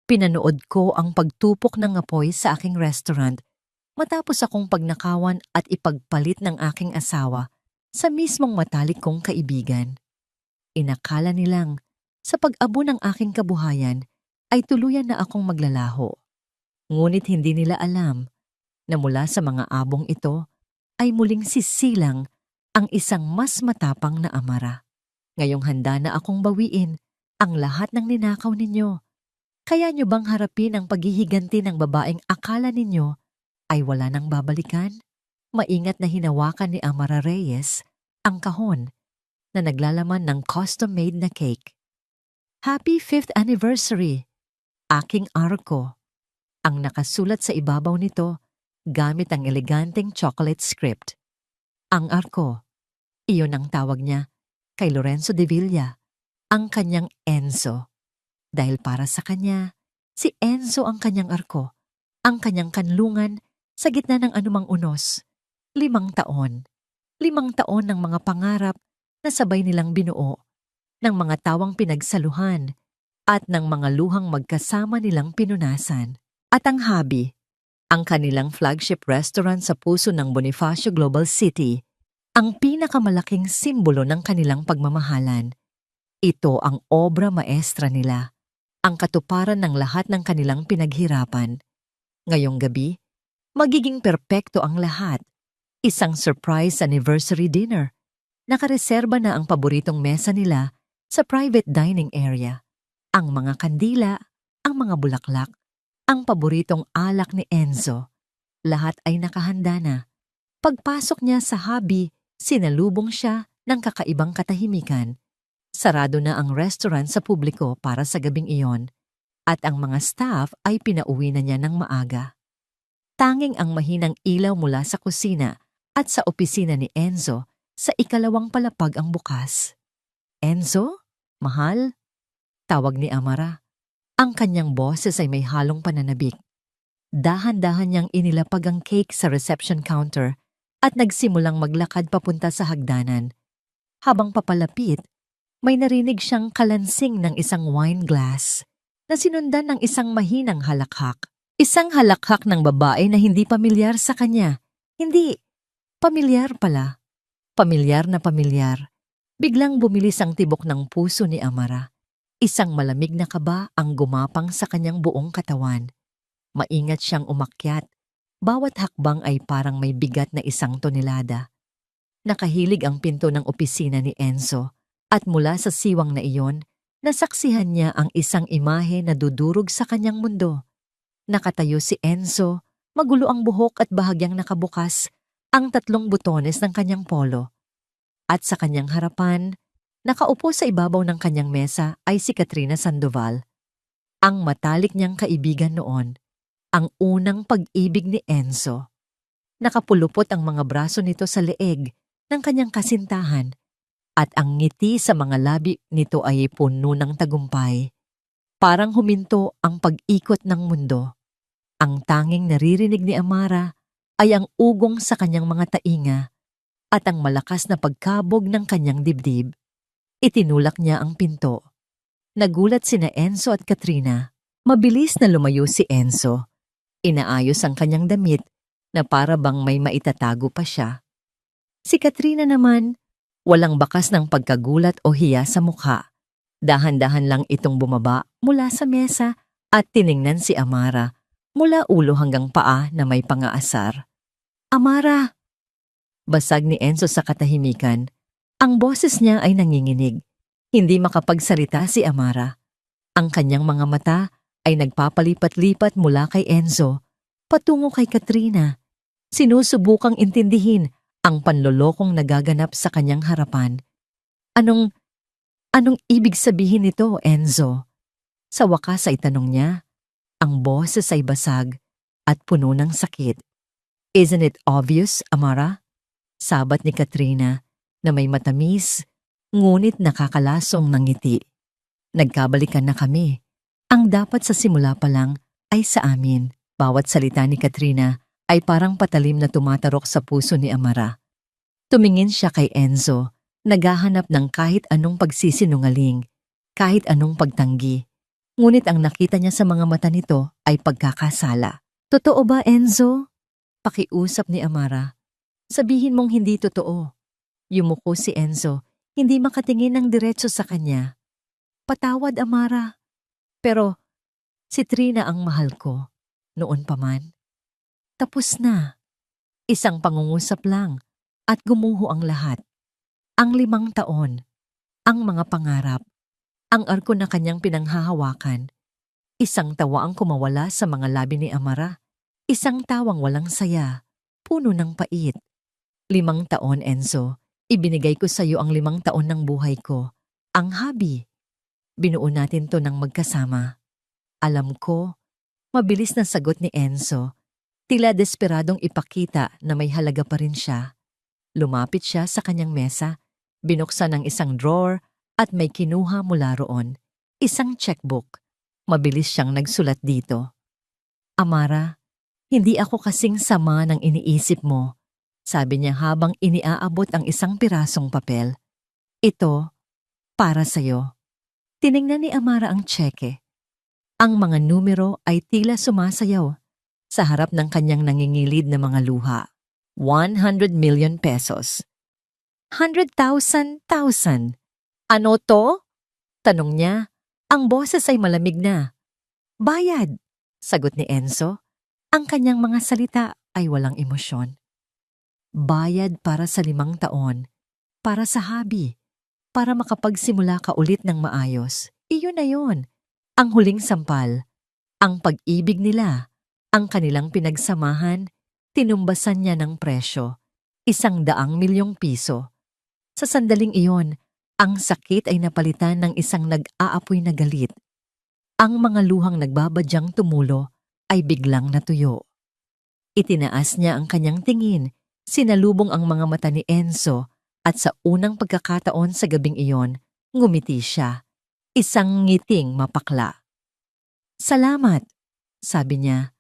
Pinanood ko ang pagtupok ng apoy sa aking restaurant matapos akong pagnakawan at ipagpalit ng aking asawa sa mismong matalik kong kaibigan. Inakala nilang sa pag-abo ng aking kabuhayan ay tuluyan na akong maglalaho. Ngunit hindi nila alam na mula sa mga abong ito ay muling sisilang ang isang mas matapang na Amara. Ngayong handa na akong bawiin ang lahat ng ninakaw ninyo. Kaya nyo bang harapin ang paghihiganti ng babaeng akala ninyo ay wala nang babalikan? Maingat na hinawakan ni Amara Reyes ang kahon na naglalaman ng custom-made na cake. Happy 5th anniversary, aking Arko. Ang nakasulat sa ibabaw nito gamit ang eleganteng chocolate script. Ang Arko, iyon ang tawag niya kay Lorenzo de Villa, ang kanyang Enzo. Dahil para sa kanya, si Enzo ang kanyang arko, ang kanyang kanlungan sa gitna ng anumang unos. 5 taon. 5 taon ng mga pangarap na sabay nilang binuo, ng mga tawang pinagsaluhan, at ng mga luhang magkasama nilang pinunasan. At ang hobby, ang kanilang flagship restaurant sa puso ng Bonifacio Global City, ang pinakamalaking simbolo ng kanilang pagmamahalan. Ito ang obra maestra nila, ang katuparan ng lahat ng kanilang pinaghirapan. Ngayong gabi, magiging perpekto ang lahat. Isang surprise anniversary dinner. Nakareserba na ang paboritong mesa nila sa private dining area. Ang mga kandila, ang mga bulaklak, ang paboritong alak ni Enzo. Lahat ay nakahanda na. Pagpasok niya sa hobby, sinalubong siya ng kakaibang katahimikan. Sarado na ang restaurant sa publiko para sa gabing iyon at ang mga staff ay pinauwi na niya ng maaga. Tanging ang mahinang ilaw mula sa kusina at sa opisina ni Enzo sa ikalawang palapag ang bukas. Enzo? Mahal? Tawag ni Amara. Ang kanyang boses ay may halong pananabik. Dahan-dahan niyang inilapag ang cake sa reception counter at nagsimulang maglakad papunta sa hagdanan. Habang papalapit, may narinig siyang kalansing ng isang wine glass na sinundan ng isang mahinang halakhak. Isang halakhak ng babae na hindi pamilyar sa kanya. Hindi, pamilyar pala. Pamilyar na pamilyar. Biglang bumilis ang tibok ng puso ni Amara. Isang malamig na kaba ang gumapang sa kanyang buong katawan. Maingat siyang umakyat. Bawat hakbang ay parang may bigat na 1 tonelada. Nakahilig ang pinto ng opisina ni Enzo at mula sa siwang na iyon, nasaksihan niya ang isang imahe na dudurog sa kanyang mundo. Nakatayo si Enzo, magulo ang buhok at bahagyang nakabukas ang 3 butones ng kanyang polo. At sa kanyang harapan, nakaupo sa ibabaw ng kanyang mesa ay si Katrina Sandoval. Ang matalik niyang kaibigan noon, ang unang pag-ibig ni Enzo. Nakapulupot ang mga braso nito sa leeg ng kanyang kasintahan at ang ngiti sa mga labi nito ay puno ng tagumpay. Parang huminto ang pag-ikot ng mundo. Ang tanging naririnig ni Amara ay ang ugong sa kanyang mga tainga at ang malakas na pagkabog ng kanyang dibdib. Itinulak niya ang pinto. Nagulat sina Enzo at Katrina. Mabilis na lumayo si Enzo. Inaayos ang kanyang damit na para bang may maitatago pa siya. Si Katrina naman, walang bakas ng pagkagulat o hiya sa mukha. Dahan-dahan lang itong bumaba mula sa mesa at tiningnan si Amara mula ulo hanggang paa na may pangaasar. Amara! Basag ni Enzo sa katahimikan. Ang boses niya ay nanginginig. Hindi makapagsalita si Amara. Ang kanyang mga mata ay nagpapalipat-lipat mula kay Enzo patungo kay Katrina. Sinusubukang intindihin ang panlolokong nagaganap sa kanyang harapan. Anong ibig sabihin nito, Enzo? Sa wakas ay tanong niya. Ang boses ay basag at puno ng sakit. Isn't it obvious, Amara? Sabat ni Katrina na may matamis, ngunit nakakalasong ng ngiti. Nagkabalikan na kami. Ang dapat sa simula pa lang ay sa amin. Bawat salita ni Katrina ay parang patalim na tumatarok sa puso ni Amara. Tumingin siya kay Enzo, naghahanap ng kahit anong pagsisinungaling, kahit anong pagtanggi. Ngunit ang nakita niya sa mga mata nito ay pagkakasala. Totoo ba, Enzo? Pakiusap ni Amara. Sabihin mong hindi totoo. Yumuko si Enzo, hindi makatingin ng diretso sa kanya. Patawad, Amara. Pero si Trina ang mahal ko. Noon pa man. Tapos na. Isang pangungusap lang at gumuho ang lahat. Ang 5 taon, ang mga pangarap, ang arko na kanyang pinanghahawakan. Isang tawa ang kumawala sa mga labi ni Amara. Isang tawang walang saya, puno ng pait. 5 taon, Enzo. Ibinigay ko sa iyo ang 5 taon ng buhay ko. Ang hobby. Binuo natin to ng magkasama. Alam ko, mabilis na sagot ni Enzo. Tila desperadong ipakita na may halaga pa rin siya. Lumapit siya sa kanyang mesa, binuksan ang isang drawer at may kinuha mula roon. Isang checkbook. Mabilis siyang nagsulat dito. Amara, hindi ako kasing sama ng iniisip mo, sabi niya habang iniaabot ang isang pirasong papel. Ito, para sa'yo. Tiningnan ni Amara ang tseke. Ang mga numero ay tila sumasayaw sa harap ng kanyang nangingilid na mga luha. 100 million pesos. 100,000. Ano to? Tanong niya. Ang boses ay malamig na. Bayad, sagot ni Enzo. Ang kanyang mga salita ay walang emosyon. Bayad para sa 5 taon, para sa hobby, para makapagsimula ka ulit ng maayos. Iyon na yon. Ang huling sampal, ang pag-ibig nila, ang kanilang pinagsamahan, tinumbasan niya ng presyo, 100 milyong piso. Sa sandaling iyon, ang sakit ay napalitan ng isang nag-aapoy na galit. Ang mga luhang nagbabadyang tumulo ay biglang natuyo. Itinaas niya ang kanyang tingin, sinalubong ang mga mata ni Enzo at sa unang pagkakataon sa gabing iyon, ngumiti siya. Isang ngiting mapakla. Salamat, sabi niya.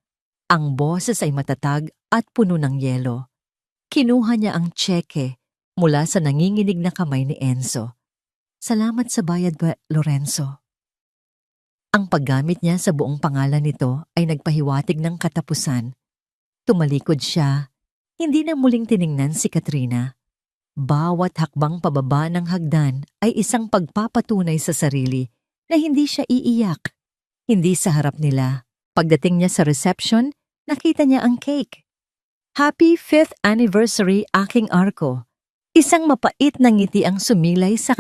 Ang boses ay matatag at puno ng yelo. Kinuha niya ang tseke mula sa nanginginig na kamay ni Enzo. Salamat sa bayad ba, Lorenzo? Ang paggamit niya sa buong pangalan nito ay nagpahiwatig ng katapusan. Tumalikod siya, hindi na muling tiningnan si Katrina. Bawat hakbang pababa ng hagdan ay isang pagpapatunay sa sarili na hindi siya iiyak. Hindi sa harap nila. Pagdating niya sa reception, nakita niya ang cake. Happy 5th anniversary aking arko. Isang mapait na ngiti ang sumilay sa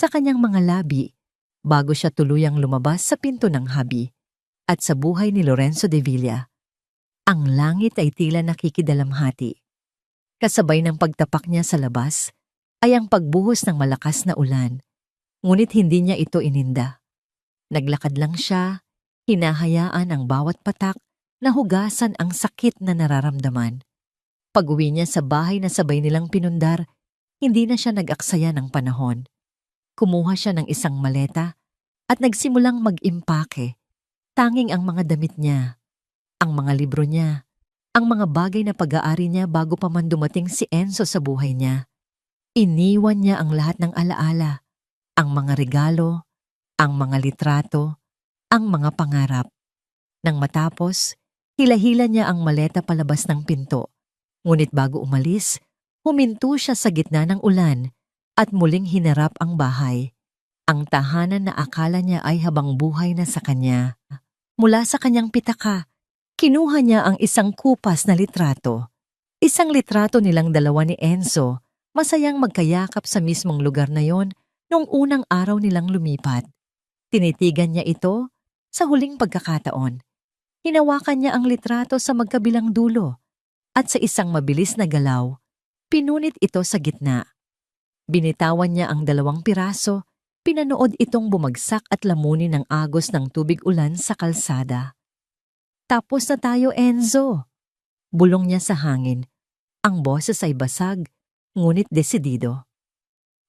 kanyang mga labi bago siya tuluyang lumabas sa pinto ng hubby at sa buhay ni Lorenzo de Villa. Ang langit ay tila nakikidalamhati. Kasabay ng pagtapak niya sa labas ay ang pagbuhos ng malakas na ulan, ngunit hindi niya ito ininda. Naglakad lang siya, hinahayaan ang bawat patak na hugasan ang sakit na nararamdaman. Pag-uwi niya sa bahay na sabay nilang pinundar, hindi na siya nag-aksaya ng panahon. Kumuha siya ng isang maleta at nagsimulang mag-impake. Tanging ang mga damit niya, ang mga libro niya, ang mga bagay na pag-aari niya bago pa man dumating si Enzo sa buhay niya. Iniwan niya ang lahat ng alaala, ang mga regalo, ang mga litrato, ang mga pangarap. Nang matapos, hila-hila niya ang maleta palabas ng pinto. Ngunit bago umalis, huminto siya sa gitna ng ulan at muling hinarap ang bahay. Ang tahanan na akala niya ay habang buhay na sa kanya. Mula sa kanyang pitaka, kinuha niya ang isang kupas na litrato. Isang litrato nilang dalawa ni Enzo, masayang magkayakap sa mismong lugar na yon noong unang araw nilang lumipat. Tinitigan niya ito sa huling pagkakataon. Hinawakan niya ang litrato sa magkabilang dulo at sa isang mabilis na galaw, pinunit ito sa gitna. Binitawan niya ang 2 piraso, pinanood itong bumagsak at lamunin ng agos ng tubig ulan sa kalsada. Tapos na tayo, Enzo. Bulong niya sa hangin. Ang boses ay basag, ngunit desidido.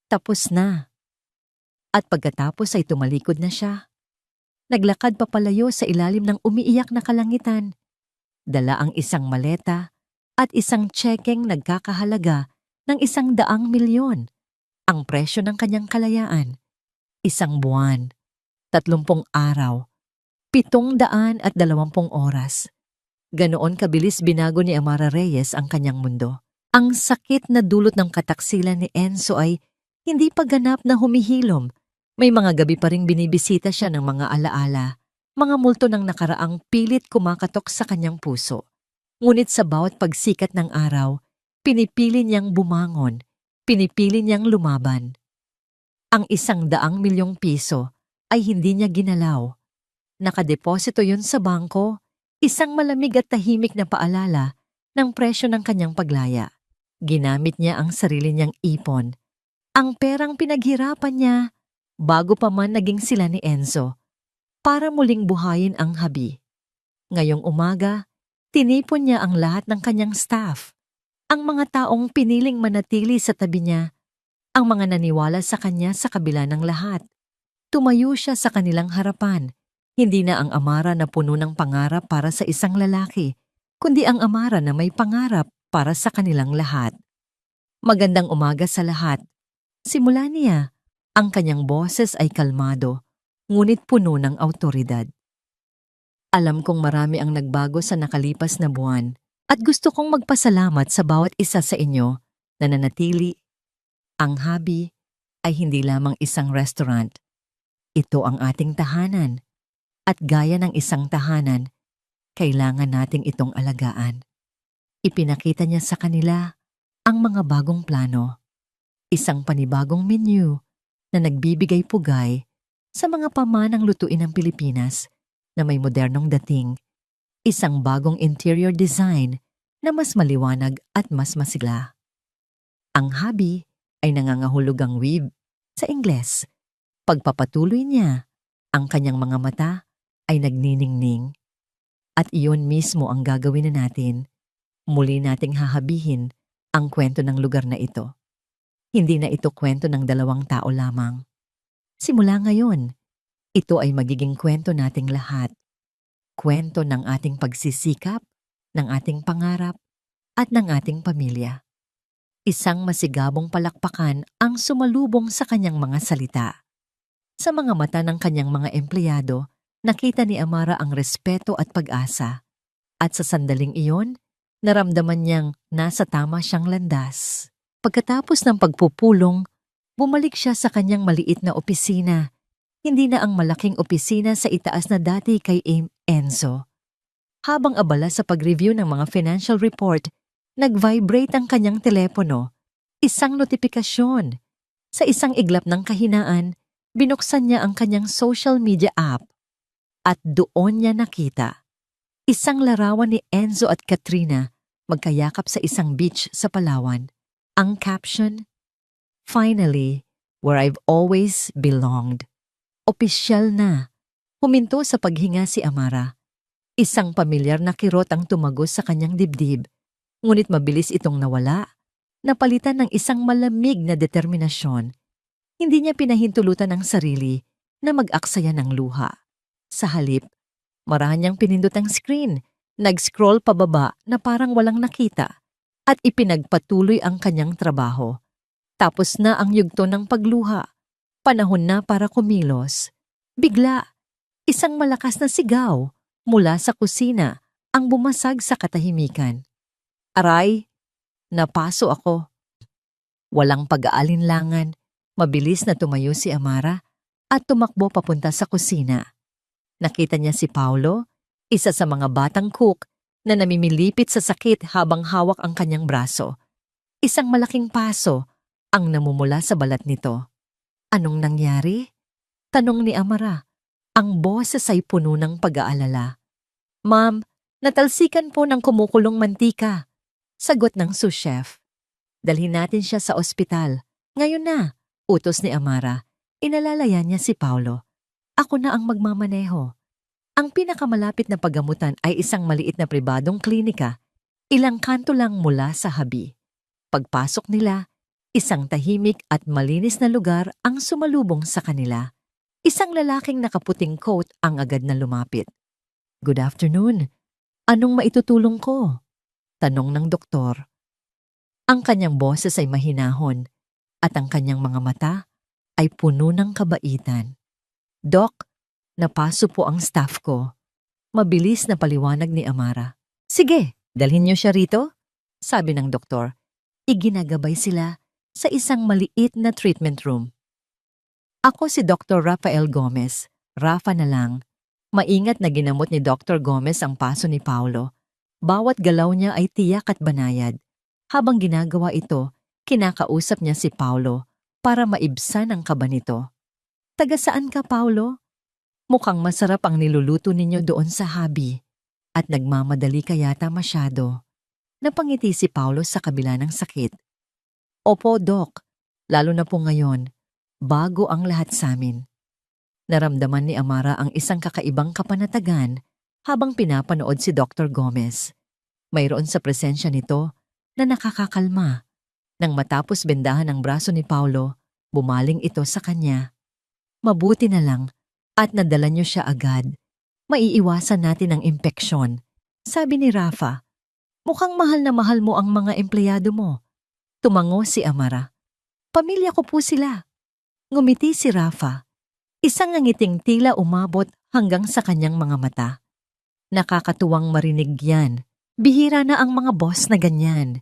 Tapos na. At pagkatapos ay tumalikod na siya. Naglakad papalayo sa ilalim ng umiiyak na kalangitan. Dala ang isang maleta at isang tsekeng nagkakahalaga ng 100 milyon. Ang presyo ng kanyang kalayaan. 1 buwan. 30 araw, 720 oras. Ganoon kabilis binago ni Amara Reyes ang kanyang mundo. Ang sakit na dulot ng kataksilan ni Enzo ay hindi pa ganap na humihilom. May mga gabi pa ring binibisita siya ng mga alaala, mga multo ng nakaraang pilit kumakatok sa kanyang puso. Ngunit sa bawat pagsikat ng araw, pinipili niyang bumangon, pinipili niyang lumaban. Ang 100 milyong piso ay hindi niya ginalaw. Nakadeposito yun sa bangko, isang malamig at tahimik na paalala ng presyo ng kanyang paglaya. Ginamit niya ang sarili niyang ipon, ang perang pinaghirapan niya bago pa man naging sila ni Enzo, para muling buhayin ang habi. Ngayong umaga, tinipon niya ang lahat ng kanyang staff, ang mga taong piniling manatili sa tabi niya, ang mga naniwala sa kanya sa kabila ng lahat. Tumayo siya sa kanilang harapan. Hindi na ang Amara na puno ng pangarap para sa isang lalaki, kundi ang Amara na may pangarap para sa kanilang lahat. Magandang umaga sa lahat. Simula niya, ang kanyang boses ay kalmado, ngunit puno ng awtoridad. Alam kong marami ang nagbago sa nakalipas na buwan at gusto kong magpasalamat sa bawat isa sa inyo na nanatili. Ang Habi ay hindi lamang isang restaurant. Ito ang ating tahanan. At gaya ng isang tahanan, kailangan nating itong alagaan. Ipinakita niya sa kanila ang mga bagong plano. Isang panibagong menu na nagbibigay pugay sa mga pamanang lutuin ng Pilipinas na may modernong dating. Isang bagong interior design na mas maliwanag at mas masigla. Ang Habi ay nangangahulugang weave sa Ingles. Pagpapatuloy niya, ang kanyang mga mata ay nagniningning. At iyon mismo ang gagawin na natin. Muli nating hahabihin ang kwento ng lugar na ito. Hindi na ito kwento ng 2 tao lamang. Simula ngayon, ito ay magiging kwento nating lahat. Kwento ng ating pagsisikap, ng ating pangarap, at ng ating pamilya. Isang masigabong palakpakan ang sumalubong sa kanyang mga salita. Sa mga mata ng kanyang mga empleyado, nakita ni Amara ang respeto at pag-asa. At sa sandaling iyon, naramdaman niyang nasa tama siyang landas. Pagkatapos ng pagpupulong, bumalik siya sa kanyang maliit na opisina. Hindi na ang malaking opisina sa itaas na dati kay Enzo. Habang abala sa pag-review ng mga financial report, nag-vibrate ang kanyang telepono. Isang notifikasyon. Sa isang iglap ng kahinaan, binuksan niya ang kanyang social media app. At doon niya nakita isang larawan ni Enzo at Katrina magkayakap sa isang beach sa Palawan. Ang caption, "Finally, where I've always belonged." Opisyal na. Huminto sa paghinga si Amara. Isang pamilyar na kirot ang tumagos sa kanyang dibdib. Ngunit mabilis itong nawala, napalitan ng isang malamig na determinasyon. Hindi niya pinahintulutan ang sarili na mag-aksaya ng luha. Sa halip, marahan niyang pinindot ang screen, nag-scroll pababa na parang walang nakita, at ipinagpatuloy ang kanyang trabaho. Tapos na ang yugto ng pagluha. Panahon na para kumilos. Bigla, isang malakas na sigaw mula sa kusina ang bumasag sa katahimikan. Aray, napaso ako. Walang pag-aalinlangan, mabilis na tumayo si Amara at tumakbo papunta sa kusina. Nakita niya si Paulo, isa sa mga batang cook na namimilipit sa sakit habang hawak ang kanyang braso. Isang malaking paso ang namumula sa balat nito. Anong nangyari? Tanong ni Amara. Ang boses ay puno ng pag-aalala. Ma'am, natalsikan po ng kumukulong mantika. Sagot ng sous chef. Dalhin natin siya sa ospital. Ngayon na, utos ni Amara. Inalalayan niya si Paulo. Ako na ang magmamaneho. Ang pinakamalapit na paggamutan ay isang maliit na pribadong klinika, ilang kanto lang mula sa habi. Pagpasok nila, isang tahimik at malinis na lugar ang sumalubong sa kanila. Isang lalaking nakaputing coat ang agad na lumapit. Good afternoon. Anong maitutulong ko? Tanong ng doktor. Ang kanyang boses ay mahinahon at ang kanyang mga mata ay puno ng kabaitan. Dok, Napaso po ang staff ko. Mabilis na paliwanag ni Amara. Sige, dalhin niyo siya rito, sabi ng doktor. Iginagabay sila sa isang maliit na treatment room. Ako si Dr. Rafael Gomez. Rafa na lang. Maingat na ginamot ni Dr. Gomez ang paso ni Paulo. Bawat galaw niya ay tiyak at banayad. Habang ginagawa ito, kinakausap niya si Paulo para maibsan ang kaba nito. Taga saan ka, Paulo? Mukhang masarap ang niluluto ninyo doon sa hobby. At nagmamadali ka yata masyado. Napangiti si Paulo sa kabila ng sakit. Opo, Doc. Lalo na po ngayon. Bago ang lahat sa amin. Naramdaman ni Amara ang isang kakaibang kapanatagan habang pinapanood si Dr. Gomez. Mayroon sa presensya nito na nakakakalma. Nang matapos bendahan ang braso ni Paulo, bumaling ito sa kanya. Mabuti na lang at nadala niyo siya agad. Maiiwasan natin ang impeksyon. Sabi ni Rafa, mukhang mahal na mahal mo ang mga empleyado mo. Tumango si Amara. Pamilya ko po sila. Ngumiti si Rafa. Isang ngiting tila umabot hanggang sa kanyang mga mata. Nakakatuwang marinig yan. Bihira na ang mga boss na ganyan.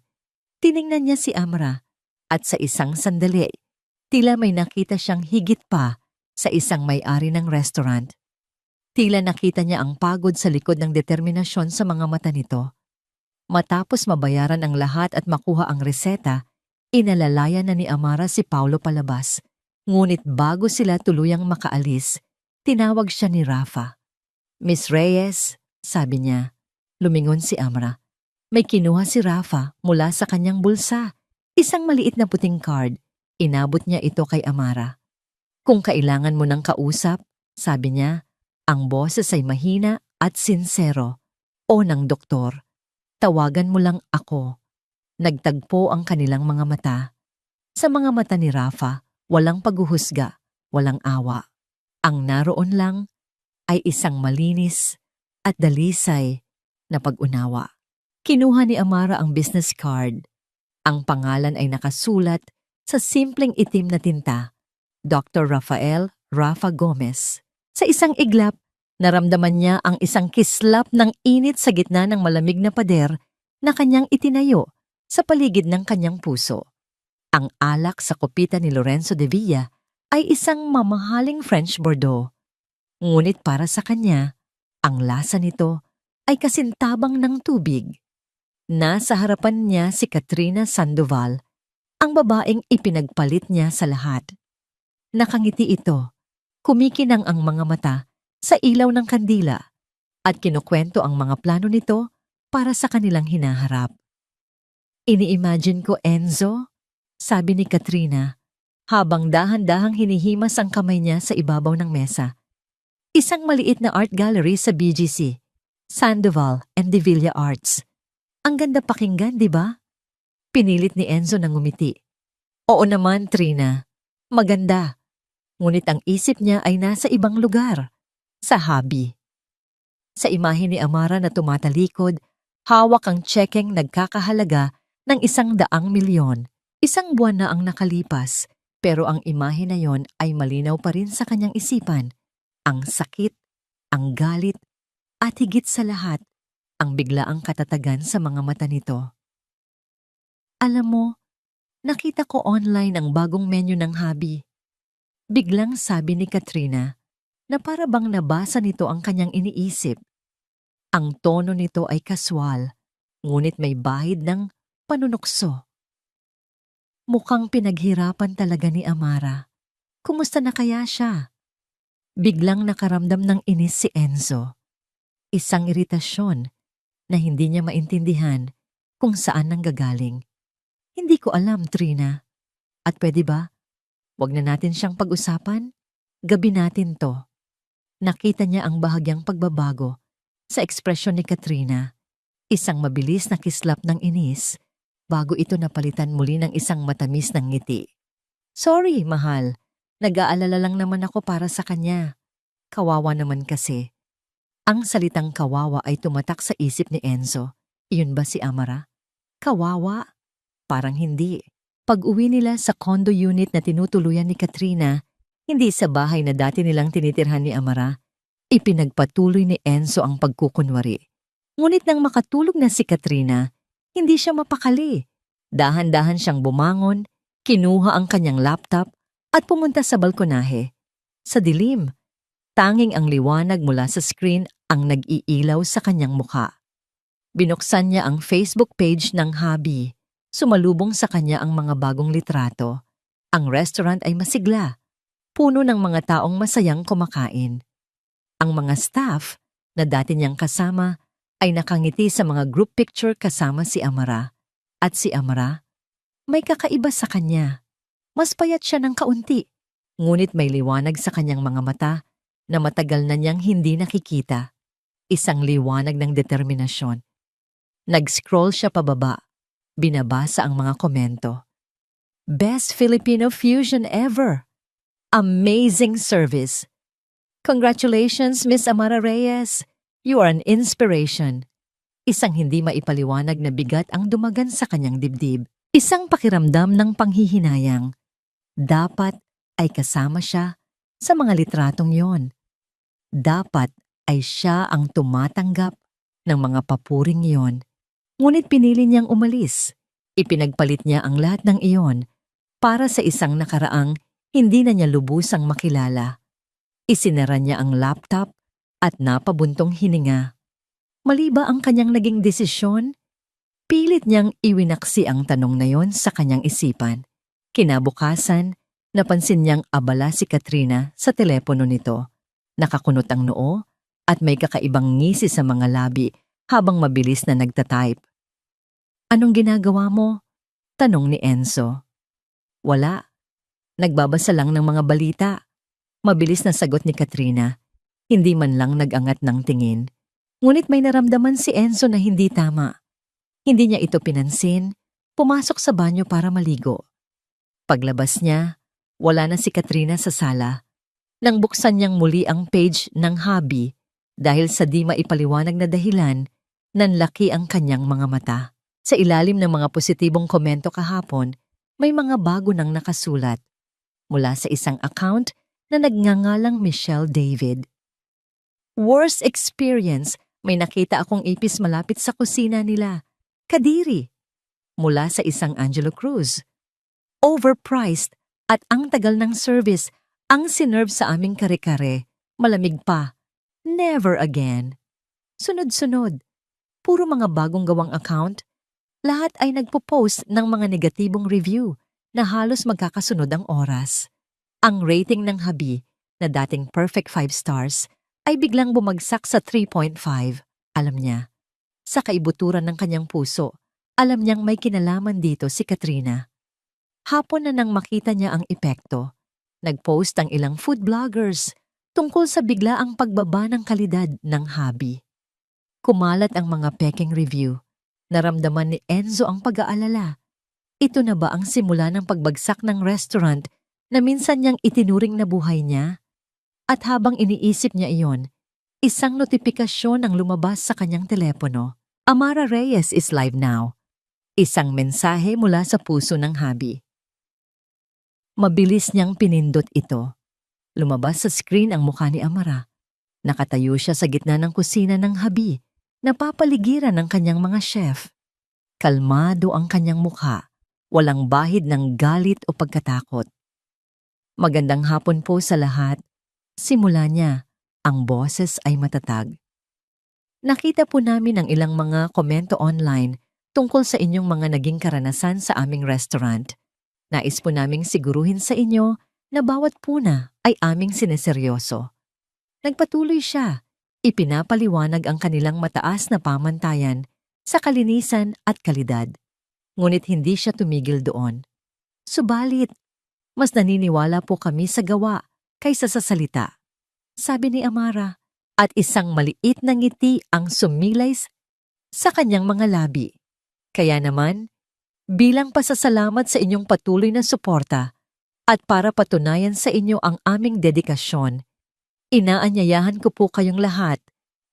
Tiningnan niya si Amara at sa isang sandali, tila may nakita siyang higit pa sa isang may-ari ng restaurant. Tila nakita niya ang pagod sa likod ng determinasyon sa mga mata nito. Matapos mabayaran ang lahat at makuha ang reseta, inalalayan na ni Amara si Paulo palabas. Ngunit bago sila tuluyang makaalis, tinawag siya ni Rafa. Miss Reyes, sabi niya. Lumingon si Amara. May kinuha si Rafa mula sa kanyang bulsa. Isang maliit na puting card. Inabot niya ito kay Amara. Kung kailangan mo ng kausap, sabi niya, ang boses ay mahina at sinsero. O ng doktor, tawagan mo lang ako. Nagtagpo ang kanilang mga mata. Sa mga mata ni Rafa, walang paghuhusga, walang awa. Ang naroon lang ay isang malinis at dalisay na pag-unawa. Kinuha ni Amara ang business card. Ang pangalan ay nakasulat sa simpleng itim na tinta, Dr. Rafael Rafa Gomez. Sa isang iglap, naramdaman niya ang isang kislap ng init sa gitna ng malamig na pader na kanyang itinayo sa paligid ng kanyang puso. Ang alak sa kopita ni Lorenzo de Villa ay isang mamahaling French Bordeaux. Ngunit para sa kanya, ang lasa nito ay kasintabang ng tubig. Nasa harapan niya si Katrina Sandoval, ang babaeng ipinagpalit niya sa lahat. Nakangiti ito, kumikinang ang mga mata sa ilaw ng kandila at kinukwento ang mga plano nito para sa kanilang hinaharap. Ini-imagine ko, Enzo, sabi ni Katrina, habang dahan-dahang hinihimas ang kamay niya sa ibabaw ng mesa. Isang maliit na art gallery sa BGC, Sandoval and De Villa Arts. Ang ganda pakinggan, di ba? Pinilit ni Enzo na ngumiti. Oo naman, Trina. Maganda. Ngunit ang isip niya ay nasa ibang lugar, sa hobby. Sa imahe ni Amara na tumatalikod, hawak ang tsekeng nagkakahalaga ng 100 milyon. Isang buwan na ang nakalipas, pero ang imahe na yon ay malinaw pa rin sa kanyang isipan. Ang sakit, ang galit, at higit sa lahat, ang biglaang katatagan sa mga mata nito. Alam mo, nakita ko online ang bagong menu ng hobby. Biglang sabi ni Katrina na para bang nabasa nito ang kanyang iniisip. Ang tono nito ay kaswal, ngunit may bahid ng panunukso. Mukhang pinaghirapan talaga ni Amara. Kumusta na kaya siya? Biglang nakaramdam ng inis si Enzo. Isang iritasyon na hindi niya maintindihan kung saan nanggagaling. Hindi ko alam, Trina. At pwede ba? Huwag na natin siyang pag-usapan. Gabi natin to. Nakita niya ang bahagyang pagbabago sa ekspresyon ni Katrina. Isang mabilis na kislap ng inis bago ito napalitan muli ng isang matamis ng ngiti. Sorry, mahal. Nag-aalala lang naman ako para sa kanya. Kawawa naman kasi. Ang salitang kawawa ay tumatak sa isip ni Enzo. Iyon ba si Amara? Kawawa? Parang hindi. Pag-uwi nila sa condo unit na tinutuluyan ni Katrina, hindi sa bahay na dati nilang tinitirhan ni Amara, Ipinagpatuloy ni Enzo ang pagkukunwari. Ngunit nang makatulog na si Katrina, hindi siya mapakali. Dahan-dahan siyang bumangon, kinuha ang kanyang laptop at pumunta sa balkonahe. Sa dilim, tanging ang liwanag mula sa screen ang nag-iilaw sa kanyang mukha. Binuksan niya ang Facebook page ng hubby. Sumalubong sa kanya ang mga bagong litrato. Ang restaurant ay masigla, puno ng mga taong masayang kumakain. Ang mga staff na dati niyang kasama ay nakangiti sa mga group picture kasama si Amara. At si Amara, may kakaiba sa kanya. Mas payat siya ng kaunti, ngunit may liwanag sa kanyang mga mata na matagal na niyang hindi nakikita. Isang liwanag ng determinasyon. Nag-scroll siya pababa, binabasa ang mga komento. Best Filipino fusion ever! Amazing service! Congratulations, Miss Amara Reyes! You are an inspiration. Isang hindi maipaliwanag na bigat ang dumagan sa kanyang dibdib. Isang pakiramdam ng panghihinayang. Dapat ay kasama siya sa mga litratong yon. Dapat ay siya ang tumatanggap ng mga papuring iyon. Ngunit pinili niyang umalis. Ipinagpalit niya ang lahat ng iyon para sa isang nakaraang hindi na niya lubusang makilala. Isinara niya ang laptop at napabuntong hininga. Mali ba ang kanyang naging desisyon? Pilit niyang iwinaksi ang tanong na yon sa kanyang isipan. Kinabukasan, napansin niyang abala si Katrina sa telepono nito. Nakakunot ang noo at may kakaibang ngisi sa mga labi habang mabilis na nagtatype. Anong ginagawa mo? Tanong ni Enzo. Wala. Nagbabasa lang ng mga balita. Mabilis na sagot ni Katrina. Hindi man lang nag-angat ng tingin. Ngunit may naramdaman si Enzo na hindi tama. Hindi niya ito pinansin. Pumasok sa banyo para maligo. Paglabas niya, wala na si Katrina sa sala. Nang buksan niyang muli ang page ng hubby dahil sa di maipaliwanag na dahilan, nanlaki ang kanyang mga mata. Sa ilalim ng mga positibong komento kahapon, may mga bago nang nakasulat. Mula sa isang account na nagngangalang Michelle David. Worst experience, may nakita akong ipis malapit sa kusina nila. Kadiri. Mula sa isang Angelo Cruz. Overpriced at ang tagal ng service, ang sinerve sa aming kare-kare. Malamig pa. Never again. Sunod-sunod. Puro mga bagong gawang account. Lahat ay nagpo-post ng mga negatibong review na halos magkakasunod ang oras. Ang rating ng hubby na dating perfect 5 stars ay biglang bumagsak sa 3.5. Alam niya, sa kaibuturan ng kanyang puso, alam niyang may kinalaman dito si Katrina. Hapon na nang makita niya ang epekto, nagpost ang ilang food bloggers tungkol sa biglaang pagbaba ng kalidad ng hubby. Kumalat ang mga peking review. Naramdaman ni Enzo ang pag-aalala. Ito na ba ang simula ng pagbagsak ng restaurant na minsan niyang itinuring na buhay niya? At habang iniisip niya iyon, isang notifikasyon ang lumabas sa kanyang telepono. Amara Reyes is live now. Isang mensahe mula sa puso ng hubby. Mabilis niyang pinindot ito. Lumabas sa screen ang mukha ni Amara. Nakatayo siya sa gitna ng kusina ng hubby, napapaligiran ng kanyang mga chef. Kalmado ang kanyang mukha, walang bahid ng galit o pagkatakot. Magandang hapon po sa lahat. Simula niya, ang boses ay matatag. Nakita po namin ang ilang mga komento online tungkol sa inyong mga naging karanasan sa aming restaurant. Nais po naming siguruhin sa inyo na bawat puna ay aming sineseryoso. Nagpatuloy siya. Ipinapaliwanag ang kanilang mataas na pamantayan sa kalinisan at kalidad. Ngunit hindi siya tumigil doon. Subalit, mas naniniwala po kami sa gawa kaysa sa salita. Sabi ni Amara, at isang maliit na ngiti ang sumilay sa kanyang mga labi. Kaya naman, bilang pasasalamat sa inyong patuloy na suporta at para patunayan sa inyo ang aming dedikasyon, inaanyayahan ko po kayong lahat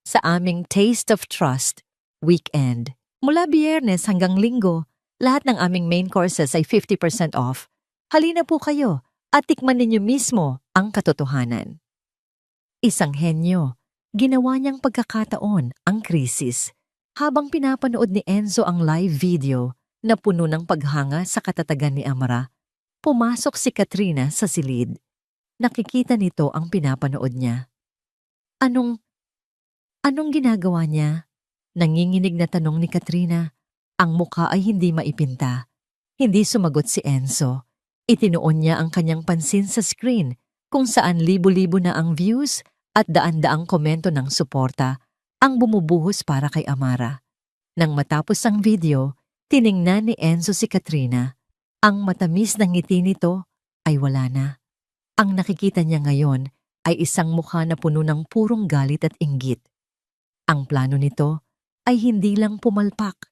sa aming Taste of Trust weekend. Mula Biyernes hanggang Linggo, lahat ng aming main courses ay 50% off. Halina po kayo at tikman ninyo mismo ang katotohanan. Isang henyo Ginawa niyang pagkakataon ang krisis. Habang pinapanood ni Enzo ang live video na puno ng paghanga sa katatagan ni Amara, pumasok si Katrina sa silid. Nakikita nito ang pinapanood niya. Anong ginagawa niya? Nanginginig na tanong ni Katrina. Ang mukha ay hindi maipinta. Hindi sumagot si Enzo. Itinuon niya ang kanyang pansin sa screen kung saan libo-libo na ang views at daan-daang komento ng suporta ang bumubuhos para kay Amara. Nang matapos ang video, tiningnan ni Enzo si Katrina. Ang matamis na ngiti nito ay wala na. Ang nakikita niya ngayon ay isang mukha na puno ng purong galit at inggit. Ang plano nito ay hindi lang pumalpak.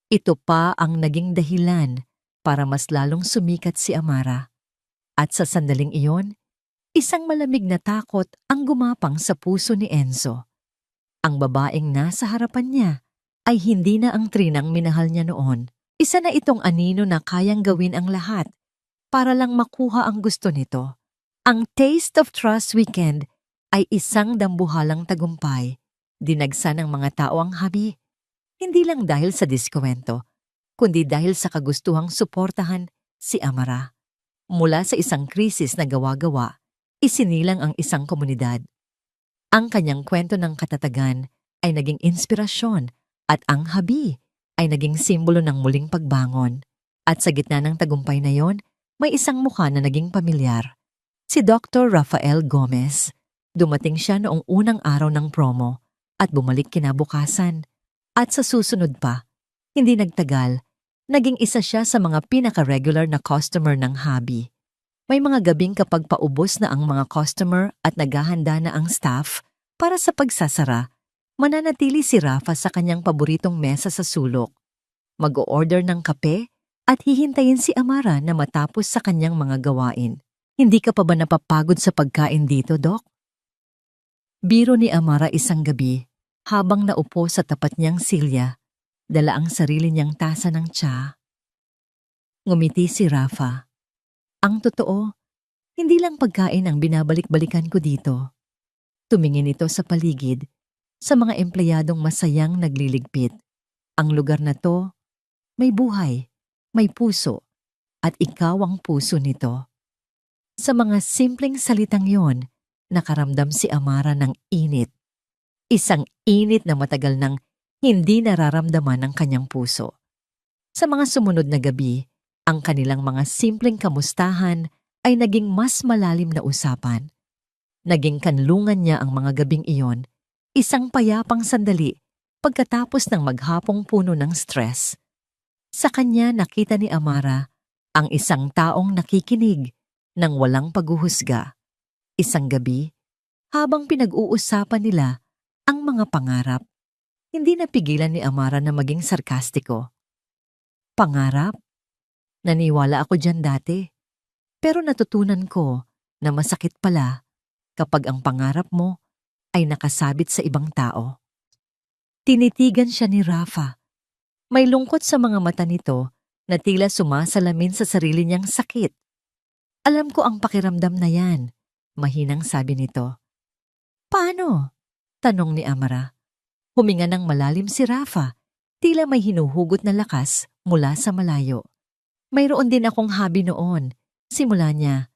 Ito pa ang naging dahilan para mas lalong sumikat si Amara. At sa sandaling iyon, isang malamig na takot ang gumapang sa puso ni Enzo. Ang babaeng nasa harapan niya ay hindi na ang Trinang minahal niya noon. Isa na itong anino na kayang gawin ang lahat para lang makuha ang gusto nito. Ang Taste of Trust Weekend ay isang dambuhalang tagumpay. Dinagsa ng mga tao ang habi. Hindi lang dahil sa diskwento, kundi dahil sa kagustuhang suportahan si Amara. Mula sa isang krisis na gawa-gawa, isinilang ang isang komunidad. Ang kanyang kwento ng katatagan ay naging inspirasyon at ang habi ay naging simbolo ng muling pagbangon. At sa gitna ng tagumpay na yon, may isang mukha na naging pamilyar. Si Dr. Rafael Gomez. Dumating siya noong unang araw ng promo at bumalik kinabukasan. At sa susunod pa, hindi nagtagal, naging isa siya sa mga pinaka-regular na customer ng habi. May mga gabing kapag paubos na ang mga customer at naghahanda na ang staff para sa pagsasara, mananatili si Rafa sa kanyang paboritong mesa sa sulok. Mag-o-order ng kape at hihintayin si Amara na matapos sa kanyang mga gawain. Hindi ka pa ba napapagod sa pagkain dito, Doc? Biro ni Amara isang gabi habang naupo sa tapat niyang silya, dala ang sarili niyang tasa ng tsa. Ngumiti si Rafa. Ang totoo, hindi lang pagkain ang binabalik-balikan ko dito. Tumingin ito sa paligid, sa mga empleyadong masayang nagliligpit. Ang lugar na to, may buhay, may puso, at ikaw ang puso nito. Sa mga simpleng salitang yon, nakaramdam si Amara ng init. Isang init na matagal nang hindi nararamdaman ng kanyang puso. Sa mga sumunod na gabi, ang kanilang mga simpleng kamustahan ay naging mas malalim na usapan. Naging kanlungan niya ang mga gabing iyon, isang payapang sandali pagkatapos ng maghapong puno ng stress. Sa kanya nakita ni Amara ang isang taong nakikinig ng walang paghuhusga. Isang gabi, habang pinag-uusapan nila ang mga pangarap, hindi napigilan ni Amara na maging sarkastiko. Pangarap? Naniwala ako dyan dati. Pero natutunan ko na masakit pala kapag ang pangarap mo ay nakasabit sa ibang tao. Tinitigan siya ni Rafa. May lungkot sa mga mata nito na tila sumasalamin sa sarili niyang sakit. Alam ko ang pakiramdam na yan, mahinang sabi nito. Paano? Tanong ni Amara. Huminga ng malalim si Rafa, tila may hinuhugot na lakas mula sa malayo. Mayroon din akong hobby noon, simula niya.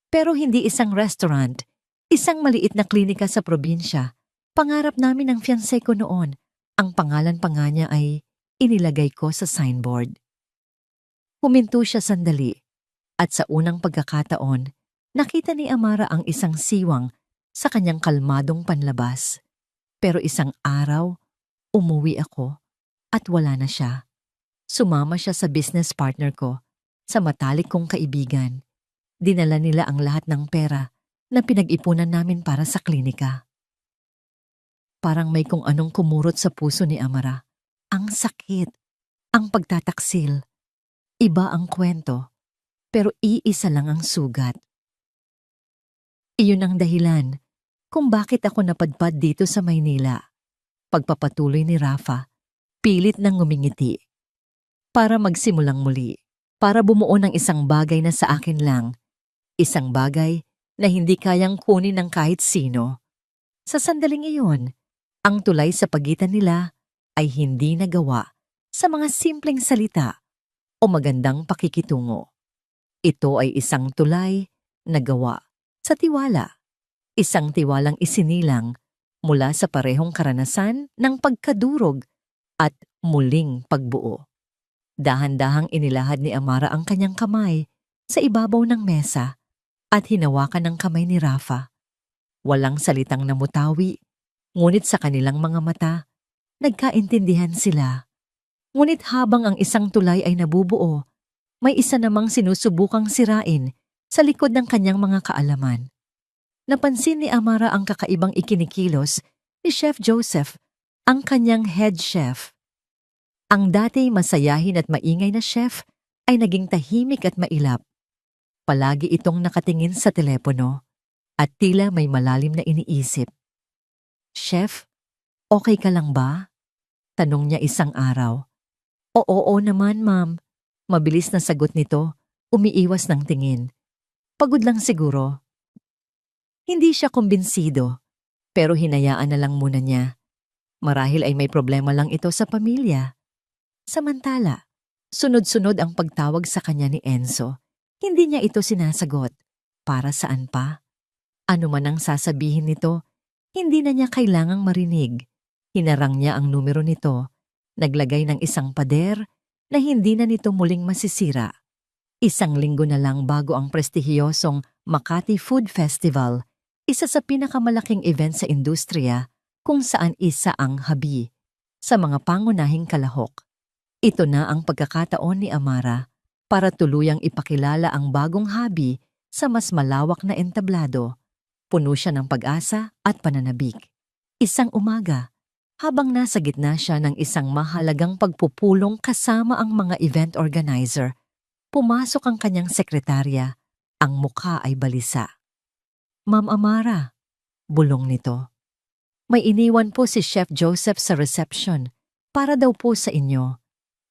Pero hindi isang restaurant, isang maliit na klinika sa probinsya. Pangarap namin ng fiancé ko noon. Ang pangalan pa nga niya ay inilagay ko sa signboard. Huminto siya sandali at sa unang pagkakataon, nakita ni Amara ang isang siwang sa kanyang kalmadong panlabas. Pero isang araw, umuwi ako at wala na siya. Sumama siya sa business partner ko, sa matalik kong kaibigan. Dinala nila ang lahat ng pera na pinag-ipunan namin para sa klinika. Parang may kung anong kumurot sa puso ni Amara. Ang sakit, ang pagtataksil. Iba ang kwento, pero iisa lang ang sugat. Iyon ang dahilan kung bakit ako napadpad dito sa Maynila. Pagpapatuloy ni Rafa, pilit nang ngumingiti. Para magsimulang muli, para bumuo ng isang bagay na sa akin lang, isang bagay na hindi kayang kunin ng kahit sino. Sa sandaling iyon, ang tulay sa pagitan nila ay hindi nagawa sa mga simpleng salita o magandang pakikitungo. Ito ay isang tulay na gawa sa tiwala, isang tiwalang isinilang mula sa parehong karanasan ng pagkadurog at muling pagbuo. Dahan-dahang inilahad ni Amara ang kanyang kamay sa ibabaw ng mesa at hinawakan ng kamay ni Rafa. Walang salitang namutawi, ngunit sa kanilang mga mata, nagkaintindihan sila. Ngunit habang ang isang tulay ay nabubuo, may isa namang sinusubukang sirain sa likod ng kanyang mga kaalaman. Napansin ni Amara ang kakaibang ikinikilos ni Chef Joseph, ang kanyang head chef. Ang dati masayahin at maingay na chef ay naging tahimik at mailap. Palagi itong nakatingin sa telepono at tila may malalim na iniisip. "Chef, okay ka lang ba?" Tanong niya isang araw. "Oo naman, ma'am." Mabilis na sagot nito, umiiwas ng tingin. "Pagod lang siguro." Hindi siya kumbinsido, pero hinayaan na lang muna niya. Marahil ay may problema lang ito sa pamilya. Samantala, sunod-sunod ang pagtawag sa kanya ni Enzo. Hindi niya ito sinasagot. Para saan pa? Ano man ang sasabihin nito, hindi na niya kailangang marinig. Hinarang niya ang numero nito, naglagay ng isang pader na hindi na nito muling masisira. Isang linggo na lang bago ang prestihiyosong Makati Food Festival, isa sa pinakamalaking event sa industriya kung saan isa ang habi sa mga pangunahing kalahok. Ito na ang pagkakataon ni Amara para tuluyang ipakilala ang bagong habi sa mas malawak na entablado. Puno siya ng pag-asa at pananabik. Isang umaga, habang nasa gitna siya ng isang mahalagang pagpupulong kasama ang mga event organizer, pumasok ang kanyang sekretarya. Ang mukha ay balisa. "Ma'am Amara," bulong nito. "May iniwan po si Chef Joseph sa reception para daw po sa inyo."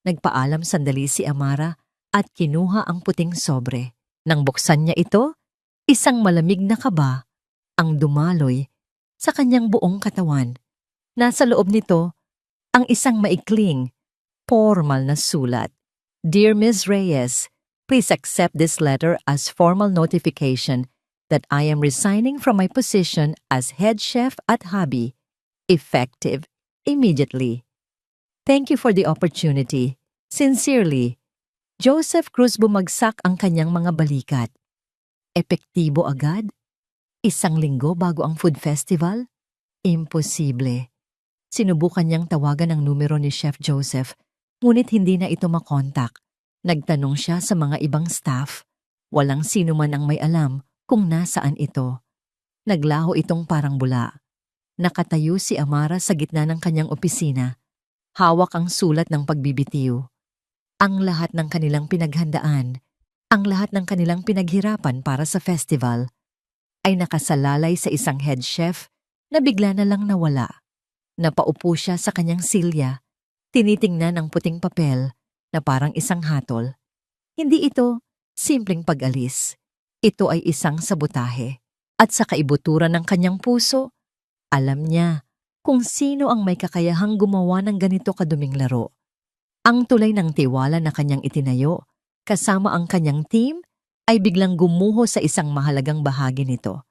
Nagpaalam sandali si Amara at kinuha ang puting sobre. Nang buksan niya ito, isang malamig na kaba ang dumaloy sa kanyang buong katawan. Nasa loob nito ang isang maikling, formal na sulat. "Dear Ms. Reyes, please accept this letter as formal notification that I am resigning from my position as head chef at Habi, effective immediately. Thank you for the opportunity. Sincerely, Joseph Cruz." Bumagsak ang kanyang mga balikat. Epektibo agad? Isang linggo bago ang food festival? Imposible. Sinubukan niyang tawagan ang numero ni Chef Joseph, ngunit hindi na ito makontak. Nagtanong siya sa mga ibang staff. Walang sino man ang may alam kung nasaan ito. Naglaho itong parang bula. Nakatayo si Amara sa gitna ng kanyang opisina. Hawak ang sulat ng pagbibitiw. Ang lahat ng kanilang pinaghandaan, ang lahat ng kanilang pinaghirapan para sa festival, ay nakasalalay sa isang head chef na bigla na lang nawala. Napaupo siya sa kanyang silya, tinitingnan ang puting papel na parang isang hatol. Hindi ito simpleng pag-alis. Ito ay isang sabotahe. At sa kaibuturan ng kanyang puso, alam niya kung sino ang may kakayahang gumawa ng ganito kaduming laro. Ang tulay ng tiwala na kanyang itinayo, kasama ang kanyang team, ay biglang gumuho sa isang mahalagang bahagi nito.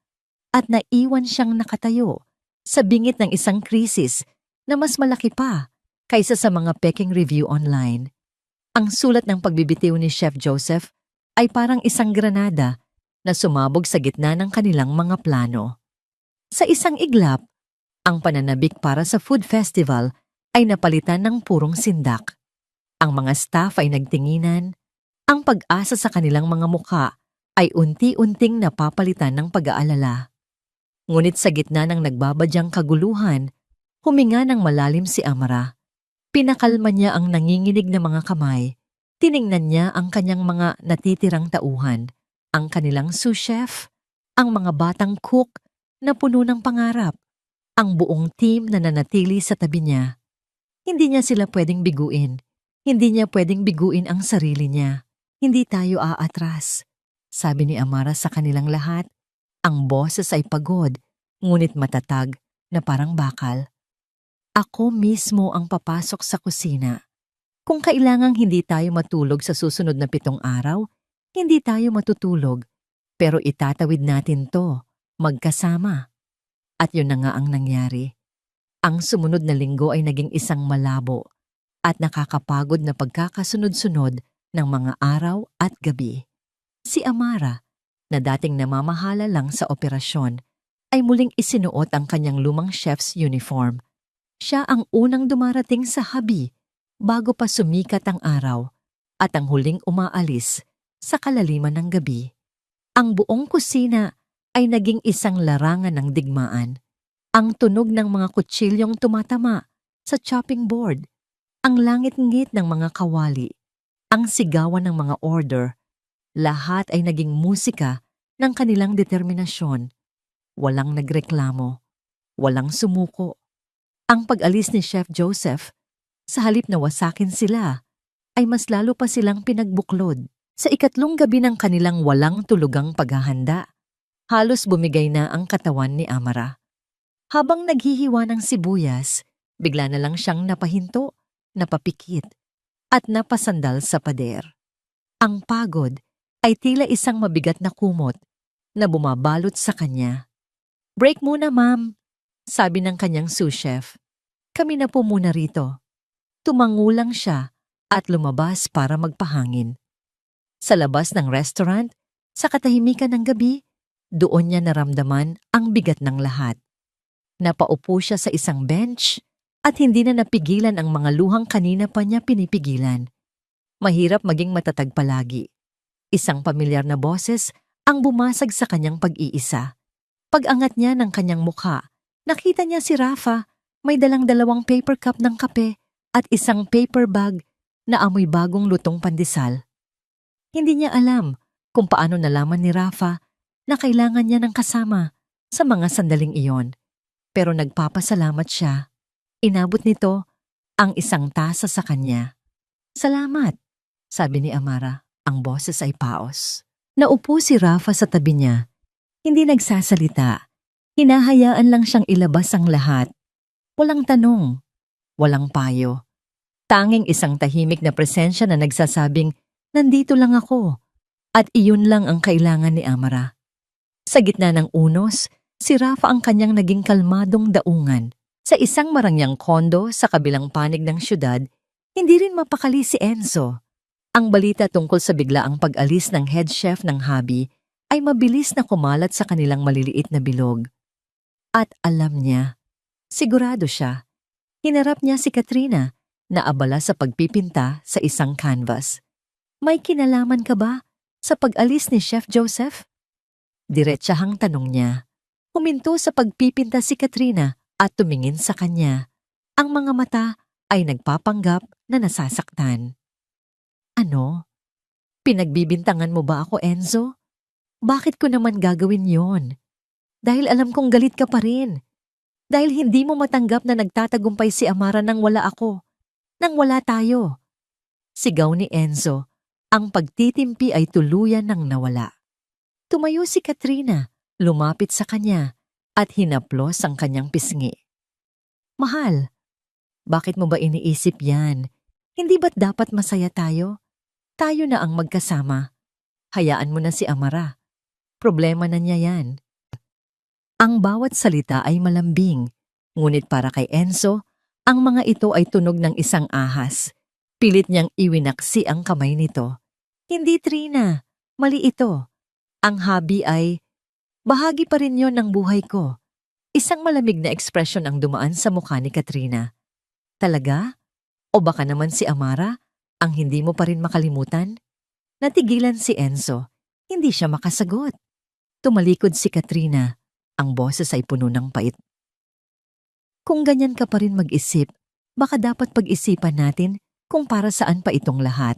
At naiwan siyang nakatayo sa bingit ng isang krisis na mas malaki pa kaysa sa mga peking review online. Ang sulat ng pagbibitiw ni Chef Joseph ay parang isang granada na sumabog sa gitna ng kanilang mga plano. Sa isang iglap, ang pananabik para sa food festival ay napalitan ng purong sindak. Ang mga staff ay nagtinginan, ang pag-asa sa kanilang mga mukha ay unti-unting napapalitan ng pag-aalala. Ngunit sa gitna ng nagbabadyang kaguluhan, huminga ng malalim si Amara. Pinakalma niya ang nanginginig na mga kamay. Tiningnan niya ang kanyang mga natitirang tauhan, ang kanilang sous chef, ang mga batang cook na puno ng pangarap, ang buong team na nanatili sa tabi niya. Hindi niya sila pwedeng biguin. Hindi niya pwedeng biguin ang sarili niya. "Hindi tayo aatras," sabi ni Amara sa kanilang lahat. Ang boses ay pagod, ngunit matatag na parang bakal. Ako mismo ang papasok sa kusina. Kung kailangang hindi tayo matulog sa susunod na 7 araw, hindi tayo matutulog. Pero itatawid natin to, magkasama. At yun na nga ang nangyari. Ang sumunod na linggo ay naging isang malabo at nakakapagod na pagkakasunod-sunod ng mga araw at gabi. Si Amara, na dating namamahala lang sa operasyon, ay muling isinuot ang kanyang lumang chef's uniform. Siya ang unang dumarating sa habi bago pa sumikat ang araw at ang huling umaalis sa kalaliman ng gabi. Ang buong kusina ay naging isang larangan ng digmaan. Ang tunog ng mga kutsilyong tumatama sa chopping board, ang langit-ngit ng mga kawali, ang sigawan ng mga order, lahat ay naging musika ng kanilang determinasyon. Walang nagreklamo, walang sumuko. Ang pag-alis ni Chef Joseph, sa halip na wasakin sila, ay mas lalo pa silang pinagbuklod. Sa ikatlong gabi ng kanilang walang tulugang paghahanda, halos bumigay na ang katawan ni Amara. Habang naghihiwa ng sibuyas, bigla na lang siyang napahinto, napapikit, at napasandal sa pader. Ang pagod ay tila isang mabigat na kumot na bumabalot sa kanya. "Break muna, ma'am," sabi ng kanyang sous chef. "Kami na po muna rito." Tumangulang siya at lumabas para magpahangin. Sa labas ng restaurant, sa katahimikan ng gabi, doon niya naramdaman ang bigat ng lahat. Napaupo siya sa isang bench at hindi na napigilan ang mga luhang kanina pa niya pinipigilan. Mahirap maging matatag palagi. Isang pamilyar na boses ang bumasag sa kanyang pag-iisa. Pag-angat niya ng kanyang mukha, nakita niya si Rafa, may dalang 2 paper cup ng kape at isang paper bag na amoy bagong lutong pandesal. Hindi niya alam kung paano nalaman ni Rafa na kailangan niya ng kasama sa mga sandaling iyon. Pero nagpapasalamat siya. Inabot nito ang isang tasa sa kanya. "Salamat," sabi ni Amara. Ang boses ay paos. Naupo si Rafa sa tabi niya. Hindi nagsasalita. Hinahayaan lang siyang ilabas ang lahat. Walang tanong. Walang payo. Tanging isang tahimik na presensya na nagsasabing, "Nandito lang ako." At iyon lang ang kailangan ni Amara. Sa gitna ng unos, si Rafa ang kanyang naging kalmadong daungan. Sa isang marangyang kondo sa kabilang panig ng syudad, hindi rin mapakali si Enzo. Ang balita tungkol sa biglaang pag-alis ng head chef ng habi ay mabilis na kumalat sa kanilang maliliit na bilog. At alam niya, sigurado siya, hinarap niya si Katrina na abala sa pagpipinta sa isang canvas. "May kinalaman ka ba sa pag-alis ni Chef Joseph?" Diretsahang tanong niya. Huminto sa pagpipinta si Katrina at tumingin sa kanya. Ang mga mata ay nagpapanggap na nasasaktan. "Ano? Pinagbibintangan mo ba ako, Enzo? Bakit ko naman gagawin yon? Dahil alam kong galit ka pa rin. Dahil hindi mo matanggap na nagtatagumpay si Amara nang wala ako. Nang wala tayo." Sigaw ni Enzo. Ang pagtitimpi ay tuluyan ng nawala. Tumayo si Katrina, lumapit sa kanya, at hinaplos ang kanyang pisngi. "Mahal, bakit mo ba iniisip yan? Hindi ba't dapat masaya tayo? Tayo na ang magkasama. Hayaan mo na si Amara. Problema na niya yan." Ang bawat salita ay malambing, ngunit para kay Enzo, ang mga ito ay tunog ng isang ahas. Pilit niyang iwinaksi ang kamay nito. "Hindi, Trina. Mali ito. Ang habi ay, bahagi pa rin yon ng buhay ko." Isang malamig na ekspresyon ang dumaan sa mukha ni Katrina. "Talaga? O baka naman si Amara ang hindi mo pa rin makalimutan?" Natigilan si Enzo. Hindi siya makasagot. Tumalikod si Katrina. Ang boses ay puno ng pait. "Kung ganyan ka pa rin mag-isip, baka dapat pag-isipan natin kung para saan pa itong lahat."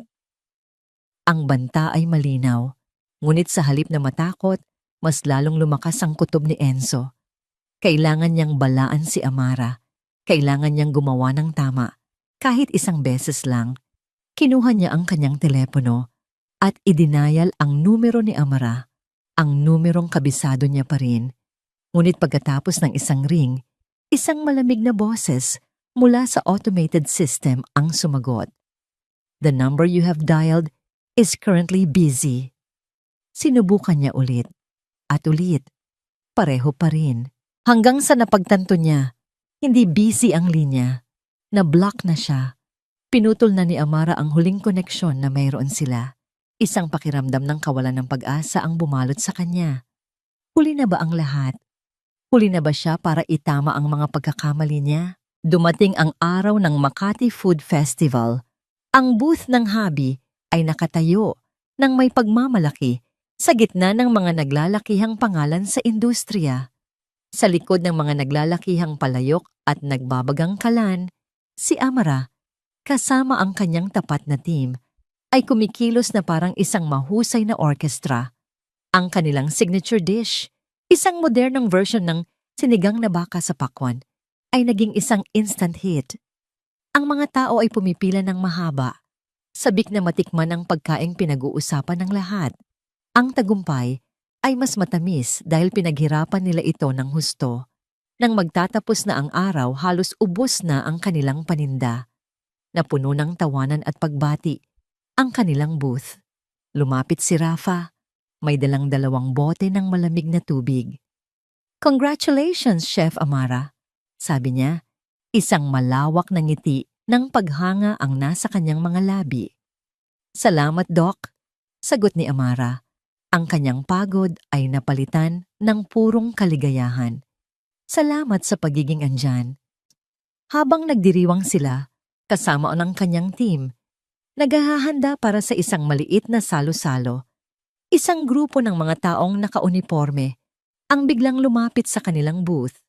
Ang banta ay malinaw, ngunit sa halip na matakot, mas lalong lumakas ang kutob ni Enzo. Kailangan niyang balaan si Amara. Kailangan niyang gumawa ng tama. Kahit isang beses lang, kinuha niya ang kanyang telepono at idinayal ang numero ni Amara, ang numerong kabisado niya pa rin. Ngunit pagkatapos ng isang ring, Isang malamig na boses mula sa automated system ang sumagot. The number you have dialed is currently busy. Sinubukan niya ulit at ulit. Pareho pa rin. Hanggang sa napagtanto niya, hindi busy ang linya. Na-block na siya. Pinutol na ni Amara ang huling koneksyon na mayroon sila. Isang pakiramdam ng kawalan ng pag-asa ang bumalot sa kanya. Huli na ba ang lahat? Huli na ba siya para itama ang mga pagkakamali niya? Dumating ang araw ng Makati Food Festival. Ang booth ng Habi ay nakatayo ng may pagmamalaki sa gitna ng mga naglalakihang pangalan sa industriya. Sa likod ng mga naglalakihang palayok at nagbabagang kalan, si Amara, kasama ang kanyang tapat na team, ay kumikilos na parang isang mahusay na orkestra. Ang kanilang signature dish, isang modernong version ng sinigang na baka sa pakwan, ay naging isang instant hit. Ang mga tao ay pumipila ng mahaba, sabik na matikman ang pagkaing pinag-uusapan ng lahat. Ang tagumpay ay mas matamis dahil pinaghirapan nila ito ng husto. Nang magtatapos na ang araw, halos ubos na ang kanilang paninda. Napuno ng tawanan at pagbati ang kanilang booth. Lumapit si Rafa, may dalang 2 bote ng malamig na tubig. Congratulations, Chef Amara, sabi niya, isang malawak na ngiti ng paghanga ang nasa kanyang mga labi. Salamat, Doc, sagot ni Amara. Ang kanyang pagod ay napalitan ng purong kaligayahan. Salamat sa pagiging andyan. Habang nagdiriwang sila, kasama ng kanyang team, naghahanda para sa isang maliit na salo-salo. Isang grupo ng mga taong nakauniporme ang biglang lumapit sa kanilang booth.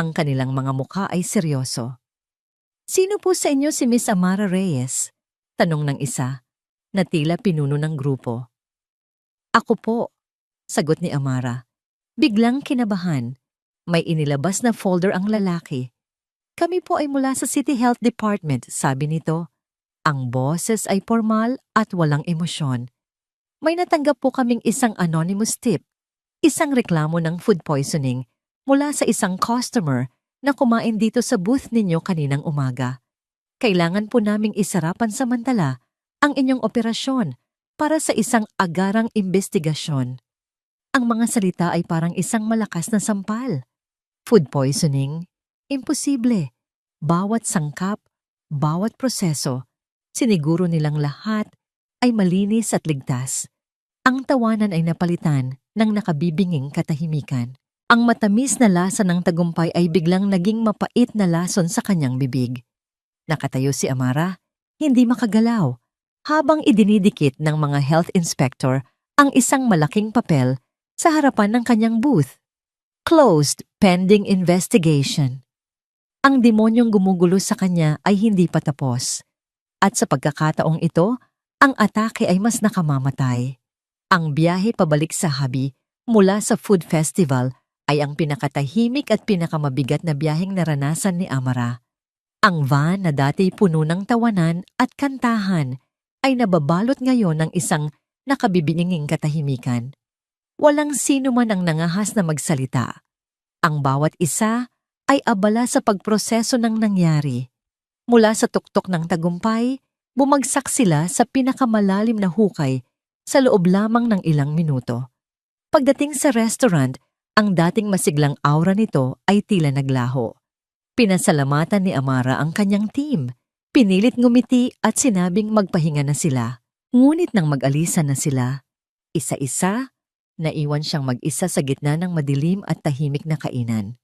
Ang kanilang mga mukha ay seryoso. Sino po sa inyo si Miss Amara Reyes? Tanong ng isa, na tila pinuno ng grupo. Ako po, sagot ni Amara. Biglang kinabahan, may inilabas na folder ang lalaki. Kami po ay mula sa City Health Department, sabi nito. Ang boses ay formal at walang emosyon. May natanggap po kaming isang anonymous tip, isang reklamo ng food poisoning mula sa isang customer na kumain dito sa booth ninyo kaninang umaga. Kailangan po naming isarapan samantala ang inyong operasyon para sa isang agarang investigasyon. Ang mga salita ay parang isang malakas na sampal. Food poisoning? Imposible. Bawat sangkap, bawat proseso, siniguro nilang lahat ay malinis at ligtas. Ang tawanan ay napalitan ng nakabibinging katahimikan. Ang matamis na lasa ng tagumpay ay biglang naging mapait na lason sa kanyang bibig. Nakatayo si Amara, hindi makagalaw, habang idinidikit ng mga health inspector ang isang malaking papel sa harapan ng kanyang booth. Closed pending investigation. Ang demonyong gumugulo sa kanya ay hindi pa tapos. At sa pagkakataong ito, ang atake ay mas nakamamatay. Ang biyahe pabalik sa Habi mula sa food festival ay ang pinakatahimik at pinakamabigat na biyaheng naranasan ni Amara. Ang van na dati puno ng tawanan at kantahan ay nababalot ngayon ng isang nakabibinging katahimikan. Walang sino man ang nangahas na magsalita. Ang bawat isa ay abala sa pagproseso ng nangyari. Mula sa tuktok ng tagumpay, bumagsak sila sa pinakamalalim na hukay sa loob lamang ng ilang minuto. Pagdating sa restaurant, ang dating masiglang aura nito ay tila naglaho. Pinasalamatan ni Amara ang kanyang team. Pinilit ngumiti at sinabing magpahinga na sila. Ngunit nang mag-alisan na sila, isa-isa, naiwan siyang mag-isa sa gitna ng madilim at tahimik na kainan.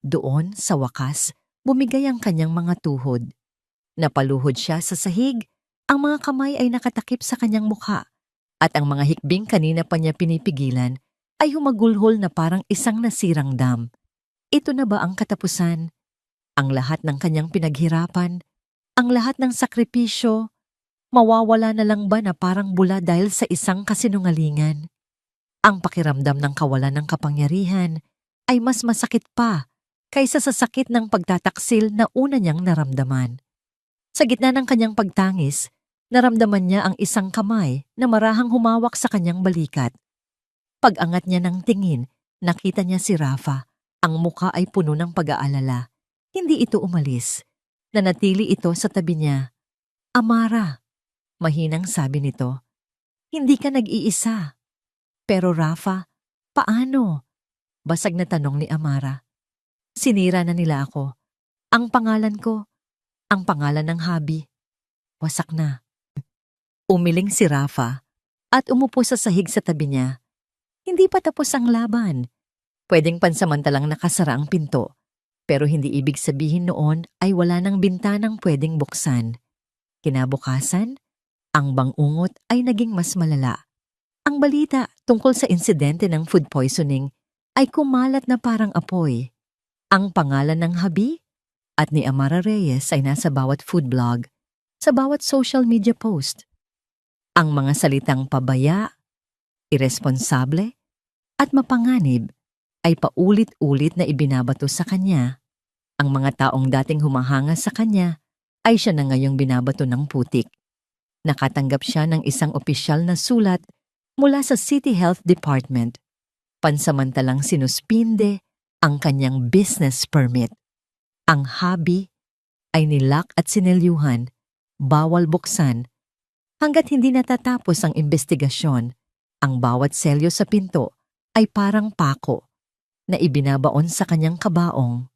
Doon, sa wakas, bumigay ang kanyang mga tuhod. Napaluhod siya sa sahig, ang mga kamay ay nakatakip sa kanyang mukha, at ang mga hikbing kanina pa niya pinipigilan ay humagulhol na parang isang nasirang dam. Ito na ba ang katapusan? Ang lahat ng kanyang pinaghirapan, ang lahat ng sakripisyo, mawawala na lang ba na parang bula dahil sa isang kasinungalingan? Ang pakiramdam ng kawalan ng kapangyarihan ay mas masakit pa kaysa sa sakit ng pagtataksil na una niyang naramdaman. Sa gitna ng kanyang pagtangis, naramdaman niya ang isang kamay na marahang humawak sa kanyang balikat. Pag-angat niya ng tingin, nakita niya si Rafa, Ang muka ay puno ng pag-aalala. Hindi ito umalis. Nanatili ito sa tabi niya. Amara, mahinang sabi nito, hindi ka nag-iisa. Pero Rafa, paano? Basag na tanong ni Amara. Sinira na nila ako. Ang pangalan ko, ang pangalan ng hobby. Wasak na. Umiling si Rafa at umupo sa sahig sa tabi niya. Hindi pa tapos ang laban. Pwedeng pansamantalang nakasara ang pinto, pero hindi ibig sabihin noon ay wala ng bintanang pwedeng buksan. Kinabukasan, ang bangungot ay naging mas malala. Ang balita tungkol sa insidente ng food poisoning ay kumalat na parang apoy. Ang pangalan ng habi at ni Amara Reyes ay nasa bawat food blog, sa bawat social media post. Ang mga salitang pabaya, iresponsable, at mapanganib ay paulit-ulit na ibinabato sa kanya. Ang mga taong dating humahanga sa kanya ay siya na ngayong binabato ng putik. Nakatanggap siya ng isang opisyal na sulat mula sa City Health Department. Pansamantalang sinuspinde ang kanyang business permit. Ang hobby ay nilak at sinelyuhan, bawal buksan. Hanggat hindi natatapos ang investigasyon, ang bawat selyo sa pinto ay parang pako na ibinabaon sa kanyang kabaong.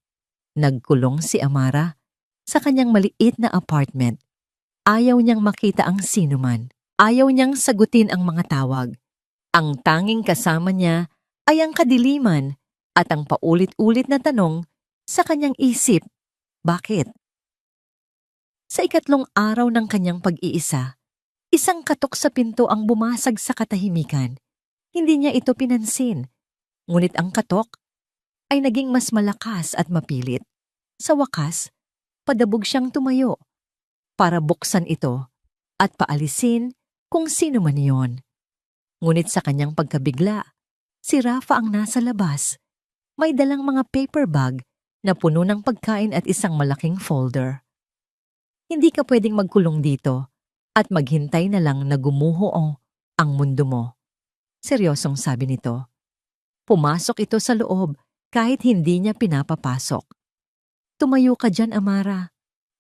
Nagkulong si Amara sa kanyang maliit na apartment. Ayaw niyang makita ang sinuman. Ayaw niyang sagutin ang mga tawag. Ang tanging kasama niya ay ang kadiliman at ang paulit-ulit na tanong sa kanyang isip. Bakit? Sa ikatlong araw ng kanyang pag-iisa, isang katok sa pinto ang bumasag sa katahimikan. Hindi niya ito pinansin. Ngunit ang katok ay naging mas malakas at mapilit. Sa wakas, padabog siyang tumayo para buksan ito at paalisin kung sino man iyon. Ngunit sa kanyang pagkabigla, si Rafa ang nasa labas. May dalang mga paper bag na puno ng pagkain at isang malaking folder. Hindi ka pwedeng magkulong dito at maghintay na lang na gumuho ang mundo mo. Seryosong sabi nito. Pumasok ito sa loob kahit hindi niya pinapapasok. Tumayo ka dyan, Amara.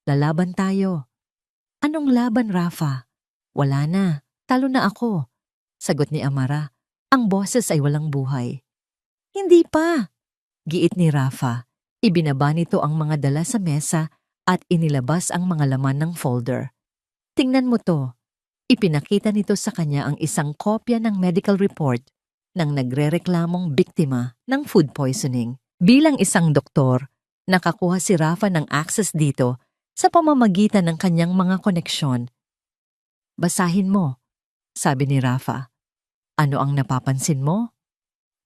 Lalaban tayo. Anong laban, Rafa? Wala na. Talo na ako. Sagot ni Amara. Ang boses ay walang buhay. Hindi pa. Giit ni Rafa. Ibinaba nito ang mga dala sa mesa at inilabas ang mga laman ng folder. Tingnan mo to. Ipinakita nito sa kanya ang isang kopya ng medical report ng nagrereklamong biktima ng food poisoning. Bilang isang doktor, nakakuha si Rafa ng access dito sa pamamagitan ng kanyang mga koneksyon. Basahin mo, sabi ni Rafa. Ano ang napapansin mo?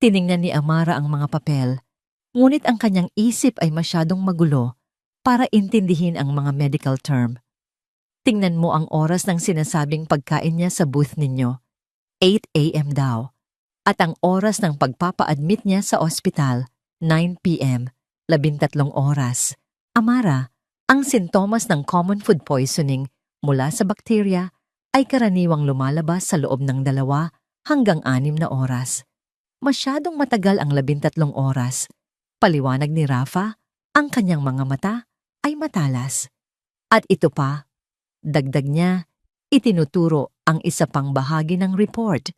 Tiningnan ni Amara ang mga papel, ngunit ang kanyang isip ay masyadong magulo para intindihin ang mga medical term. Tingnan mo ang oras ng sinasabing pagkain niya sa booth ninyo. 8 a.m. daw. At ang oras ng pagpapa-admit niya sa ospital, 9 p.m., 13 oras. Amara, ang sintomas ng common food poisoning mula sa bakterya ay karaniwang lumalabas sa loob ng 2 hanggang 6 na oras. Masyadong matagal ang 13 oras. Paliwanag ni Rafa, ang kanyang mga mata ay matalas. At ito pa, dagdag niya, itinuturo ang isa pang bahagi ng report.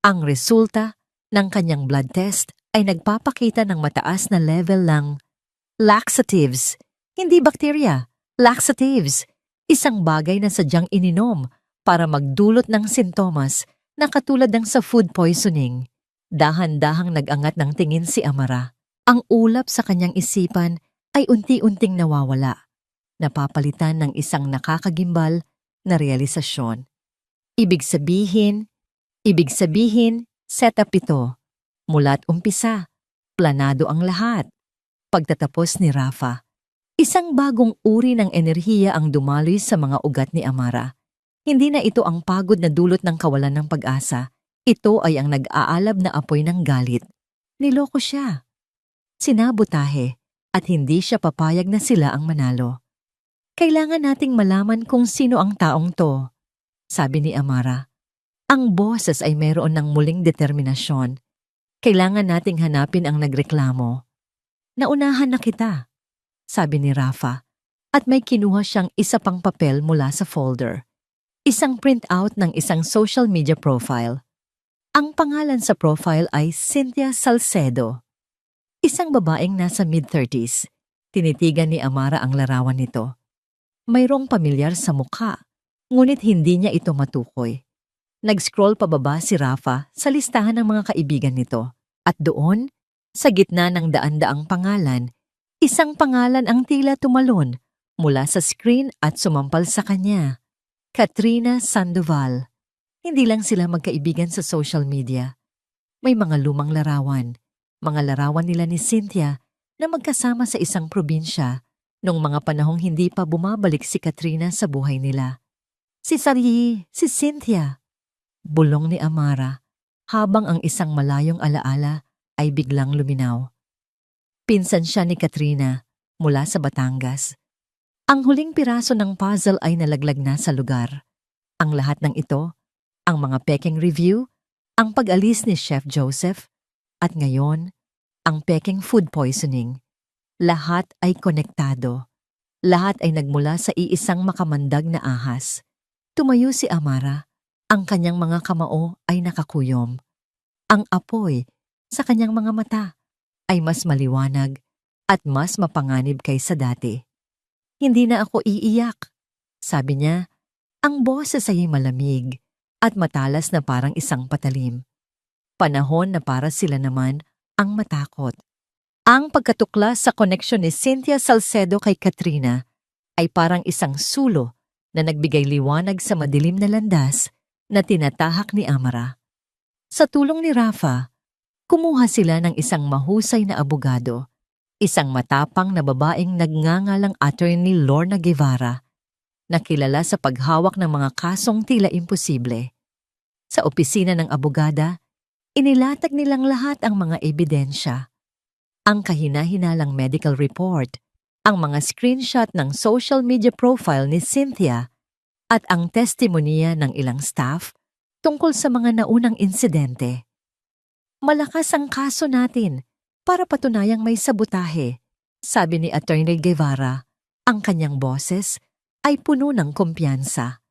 Ang resulta ng kanyang blood test ay nagpapakita ng mataas na level ng laxatives. Hindi bakterya, laxatives. Isang bagay na sadyang ininom para magdulot ng sintomas na katulad ng sa food poisoning. Dahan-dahang nag-angat ng tingin si Amara. Ang ulap sa kanyang isipan ay unti-unting nawawala. Napapalitan ng isang nakakagimbal na realisasyon. Ibig sabihin, setup ito. Mula't umpisa, planado ang lahat. Pagtatapos ni Rafa, isang bagong uri ng enerhiya ang dumaloy sa mga ugat ni Amara. Hindi na ito ang pagod na dulot ng kawalan ng pag-asa. Ito ay ang nag-aalab na apoy ng galit. Niloko siya. Sinabotahe at hindi siya papayag na sila ang manalo. Kailangan nating malaman kung sino ang taong to, sabi ni Amara. Ang boses ay mayroon ng muling determinasyon. Kailangan nating hanapin ang nagreklamo. Naunahan na kita, sabi ni Rafa, at may kinuha siyang isa pang papel mula sa folder. Isang printout ng isang social media profile. Ang pangalan sa profile ay Cynthia Salcedo. Isang babaeng nasa mid-30s. Tinitigan ni Amara ang larawan nito. Mayroong pamilyar sa mukha, ngunit hindi niya ito matukoy. Nag-scroll pababa si Rafa sa listahan ng mga kaibigan nito. At doon, sa gitna ng daan-daang pangalan, isang pangalan ang tila tumalon mula sa screen at sumampal sa kanya. Katrina Sandoval. Hindi lang sila magkaibigan sa social media. May mga lumang larawan. Mga larawan nila ni Cynthia na magkasama sa isang probinsya noong mga panahong hindi pa bumabalik si Katrina sa buhay nila. Si Cynthia. Bulong ni Amara habang ang isang malayong alaala ay biglang luminaw. Pinsan siya ni Katrina mula sa Batangas. Ang huling piraso ng puzzle ay nalaglag na sa lugar. Ang lahat ng ito, ang mga peking review, ang pag-alis ni Chef Joseph, at ngayon, ang peking food poisoning. Lahat ay konektado. Lahat ay nagmula sa iisang makamandag na ahas. Tumayo si Amara. Ang kanyang mga kamao ay nakakuyom. Ang apoy sa kanyang mga mata ay mas maliwanag at mas mapanganib kaysa dati. Hindi na ako iiyak, sabi niya. Ang boses ay malamig at matalas na parang isang patalim. Panahon na para sila naman ang matakot. Ang pagkatuklas sa koneksyon ni Cynthia Salcedo kay Katrina ay parang isang sulo na nagbigay liwanag sa madilim na landas na tinatahak ni Amara. Sa tulong ni Rafa, kumuha sila ng isang mahusay na abogado, isang matapang na babaeng nagngangalang Attorney Lorna Guevara, na kilala sa paghawak ng mga kasong tila imposible. Sa opisina ng abogada, inilatag nilang lahat ang mga ebidensya. Ang kahina-hinalang medical report, ang mga screenshot ng social media profile ni Cynthia, at ang testimonya ng ilang staff tungkol sa mga naunang insidente. Malakas ang kaso natin para patunayang may sabotahe, sabi ni Attorney Guevara. Ang kanyang boses ay puno ng kumpiyansa.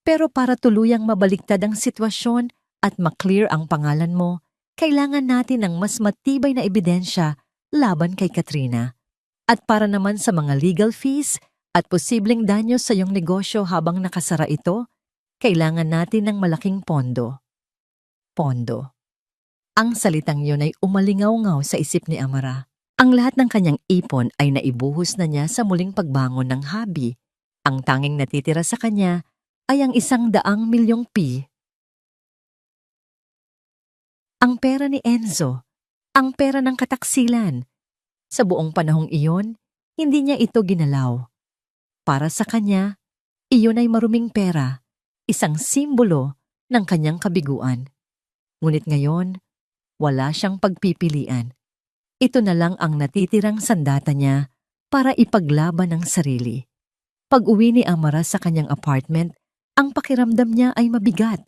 Pero para tuluyang mabaliktad ang sitwasyon at maklear ang pangalan mo, kailangan natin ng mas matibay na ebidensya laban kay Katrina. At para naman sa mga legal fees at posibleng danyo sa iyong negosyo habang nakasara ito, kailangan natin ng malaking pondo. Pondo. Ang salitang yun ay umalingaw-ngaw sa isip ni Amara. Ang lahat ng kanyang ipon ay naibuhos na niya sa muling pagbangon ng hobby. Ang tanging natitira sa kanya ay ang 100 milyong pi. Ang pera ni Enzo, ang pera ng kataksilan. Sa buong panahong iyon, hindi niya ito ginalaw. Para sa kanya, iyon ay maruming pera, isang simbolo ng kanyang kabiguan. Ngunit ngayon, wala siyang pagpipilian. Ito na lang ang natitirang sandata niya para ipaglaban ang sarili. Pag-uwi ni Amara sa kanyang apartment, ang pakiramdam niya ay mabigat.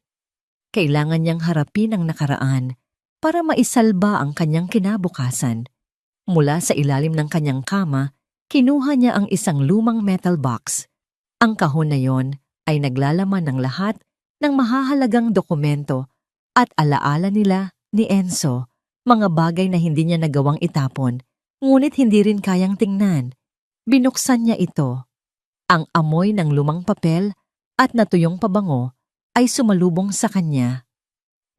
Kailangan niyang harapin ang nakaraan para maisalba ang kanyang kinabukasan. Mula sa ilalim ng kanyang kama, kinuha niya ang isang lumang metal box. Ang kahon na yon ay naglalaman ng lahat ng mahahalagang dokumento at alaala nila ni Enzo, mga bagay na hindi niya nagawang itapon, ngunit hindi rin kayang tingnan. Binuksan niya ito. Ang amoy ng lumang papel at natuyong pabango ay sumalubong sa kanya.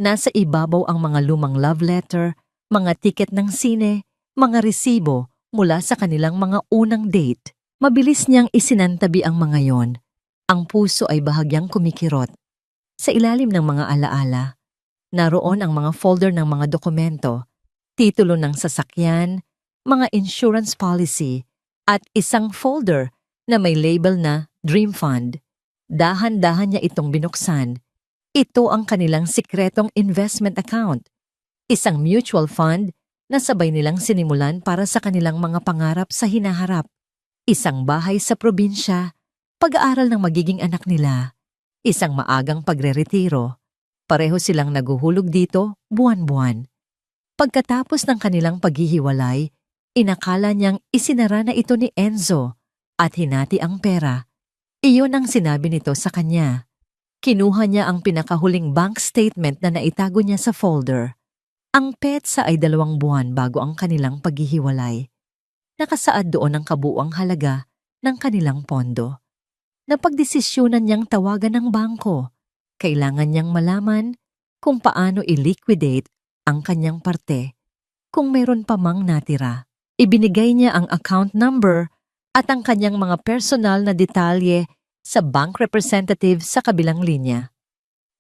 Nasa ibabaw ang mga lumang love letter, mga tiket ng sine, mga resibo mula sa kanilang mga unang date. Mabilis niyang isinantabi ang mga yon. Ang puso ay bahagyang kumikirot. Sa ilalim ng mga alaala, naroon ang mga folder ng mga dokumento, titulo ng sasakyan, mga insurance policy, at isang folder na may label na Dream Fund. Dahan-dahan niya itong binuksan. Ito ang kanilang sikretong investment account, isang mutual fund na sabay nilang sinimulan para sa kanilang mga pangarap sa hinaharap. Isang bahay sa probinsya, pag-aaral ng magiging anak nila, isang maagang pagre-retiro. Pareho silang naguhulog dito buwan-buwan. Pagkatapos ng kanilang paghihiwalay, Inakala niyang isinara na ito ni Enzo at hinati ang pera. Iyon ang sinabi nito sa kanya. Kinuha niya ang pinakahuling bank statement na naitago niya sa folder. Ang petsa ay 2 buwan bago ang kanilang paghihiwalay. Nakasaad doon ang kabuuang halaga ng kanilang pondo. Napagdesisyonan niyang tawagan ng bangko. Kailangan niyang malaman kung paano i-liquidate ang kanyang parte. Kung meron pa mang natira, ibinigay niya ang account number at ang kanyang mga personal na detalye sa bank representative sa kabilang linya.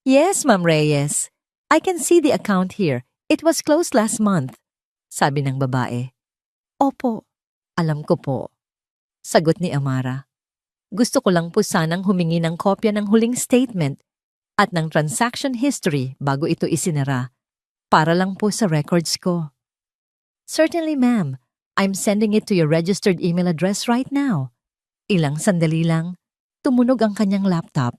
Yes, Ma'am Reyes. I can see the account here. It was closed last month, sabi ng babae. Opo, alam ko po, sagot ni Amara. Gusto ko lang po sanang humingi ng kopya ng huling statement at ng transaction history bago ito isinara, para lang po sa records ko. Certainly, ma'am. I'm sending it to your registered email address right now. Ilang sandali lang, tumunog ang kanyang laptop.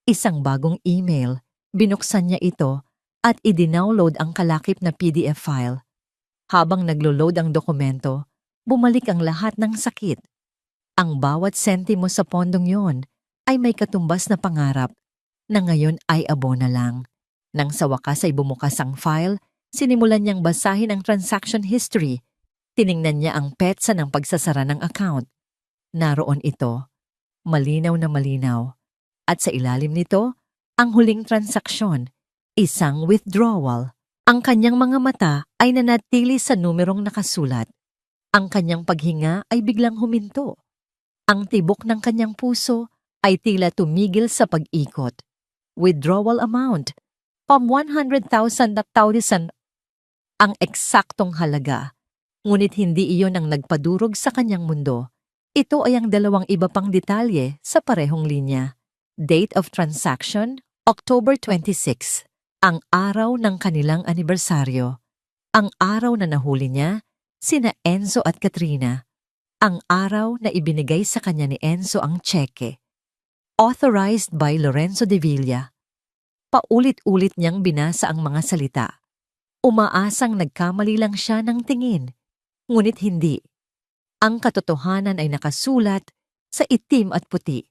Isang bagong email. Binuksan niya ito at i-download ang kalakip na PDF file. Habang naglo-load ang dokumento, bumalik ang lahat ng sakit. Ang bawat sentimo sa pondong yon ay may katumbas na pangarap na ngayon ay abo na lang. Nang sa wakas ay bumukas ang file, sinimulan niyang basahin ang transaction history. Tiningnan niya ang petsa ng pagsasara ng account. Naroon ito, malinaw na malinaw. At sa ilalim nito, ang huling transaksyon, isang withdrawal. Ang kanyang mga mata ay nanatili sa numerong nakasulat. Ang kanyang paghinga ay biglang huminto. Ang tibok ng kanyang puso ay tila tumigil sa pag-ikot. Withdrawal amount, from 100,000 na thousand ang eksaktong halaga. Ngunit hindi iyon ang nagpadurog sa kanyang mundo. Ito ay ang 2 iba pang detalye sa parehong linya. Date of transaction, October 26, ang araw ng kanilang anibersaryo. Ang araw na nahuli niya, sina Enzo at Katrina. Ang araw na ibinigay sa kanya ni Enzo ang tseke. Authorized by Lorenzo de Villa. Paulit-ulit niyang binasa ang mga salita. Umaasang nagkamali lang siya ng tingin. Ngunit hindi. Ang katotohanan ay nakasulat sa itim at puti.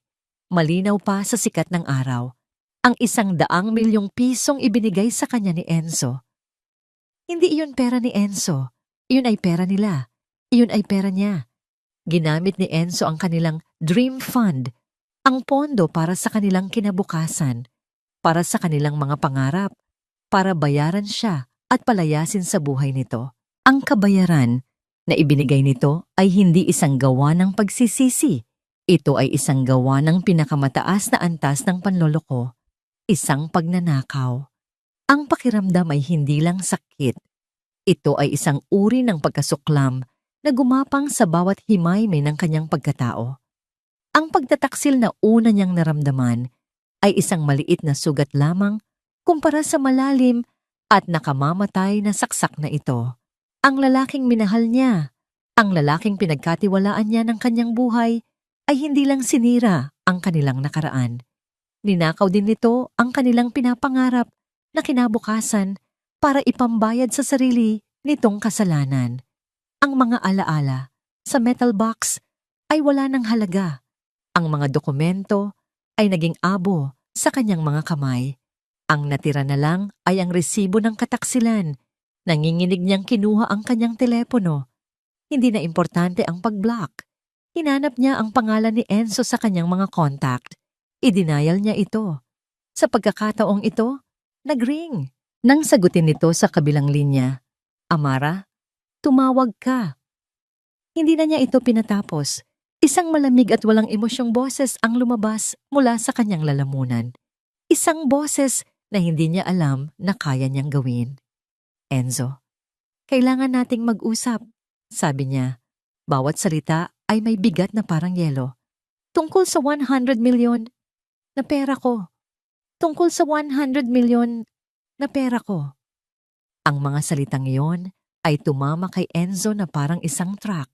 Malinaw pa sa sikat ng araw. Ang 100 milyong pisong ibinigay sa kanya ni Enzo. Hindi iyon pera ni Enzo. Iyon ay pera nila. Iyon ay pera niya. Ginamit ni Enzo ang kanilang dream fund, ang pondo para sa kanilang kinabukasan, para sa kanilang mga pangarap, para bayaran siya at palayasin sa buhay nito. Ang kabayaran na ibinigay nito ay hindi isang gawa ng pagsisisi. Ito ay isang gawa ng pinakamataas na antas ng panloloko, isang pagnanakaw. Ang pakiramdam ay hindi lang sakit. Ito ay isang uri ng pagkasuklam na gumapang sa bawat himayme ng kanyang pagkatao. Ang pagtataksil na una niyang naramdaman ay isang maliit na sugat lamang kumpara sa malalim at nakamamatay na saksak na ito. Ang lalaking minahal niya, ang lalaking pinagkatiwalaan niya ng kanyang buhay, ay hindi lang sinira ang kanilang nakaraan. Ninakaw din nito ang kanilang pinapangarap na kinabukasan para ipambayad sa sarili nitong kasalanan. Ang mga alaala sa metal box ay wala ng halaga. Ang mga dokumento ay naging abo sa kanyang mga kamay. Ang natira na lang ay ang resibo ng kataksilan. Nanginginig niyang kinuha ang kanyang telepono. Hindi na importante ang pag-block. Hinanap niya ang pangalan ni Enzo sa kanyang mga contact. I-denial niya ito. Sa pagkakataong ito, nag-ring. Nang sagutin nito sa kabilang linya, Amara, tumawag ka. Hindi na niya ito pinatapos. Isang malamig at walang emosyong boses ang lumabas mula sa kanyang lalamunan. Isang boses na hindi niya alam na kaya niyang gawin. Enzo, kailangan nating mag-usap, sabi niya. Bawat salita ay may bigat na parang yelo. Tungkol sa 100 milyon na pera ko. Tungkol sa 100 milyon na pera ko. Ang mga salitang iyon ay tumama kay Enzo na parang isang truck.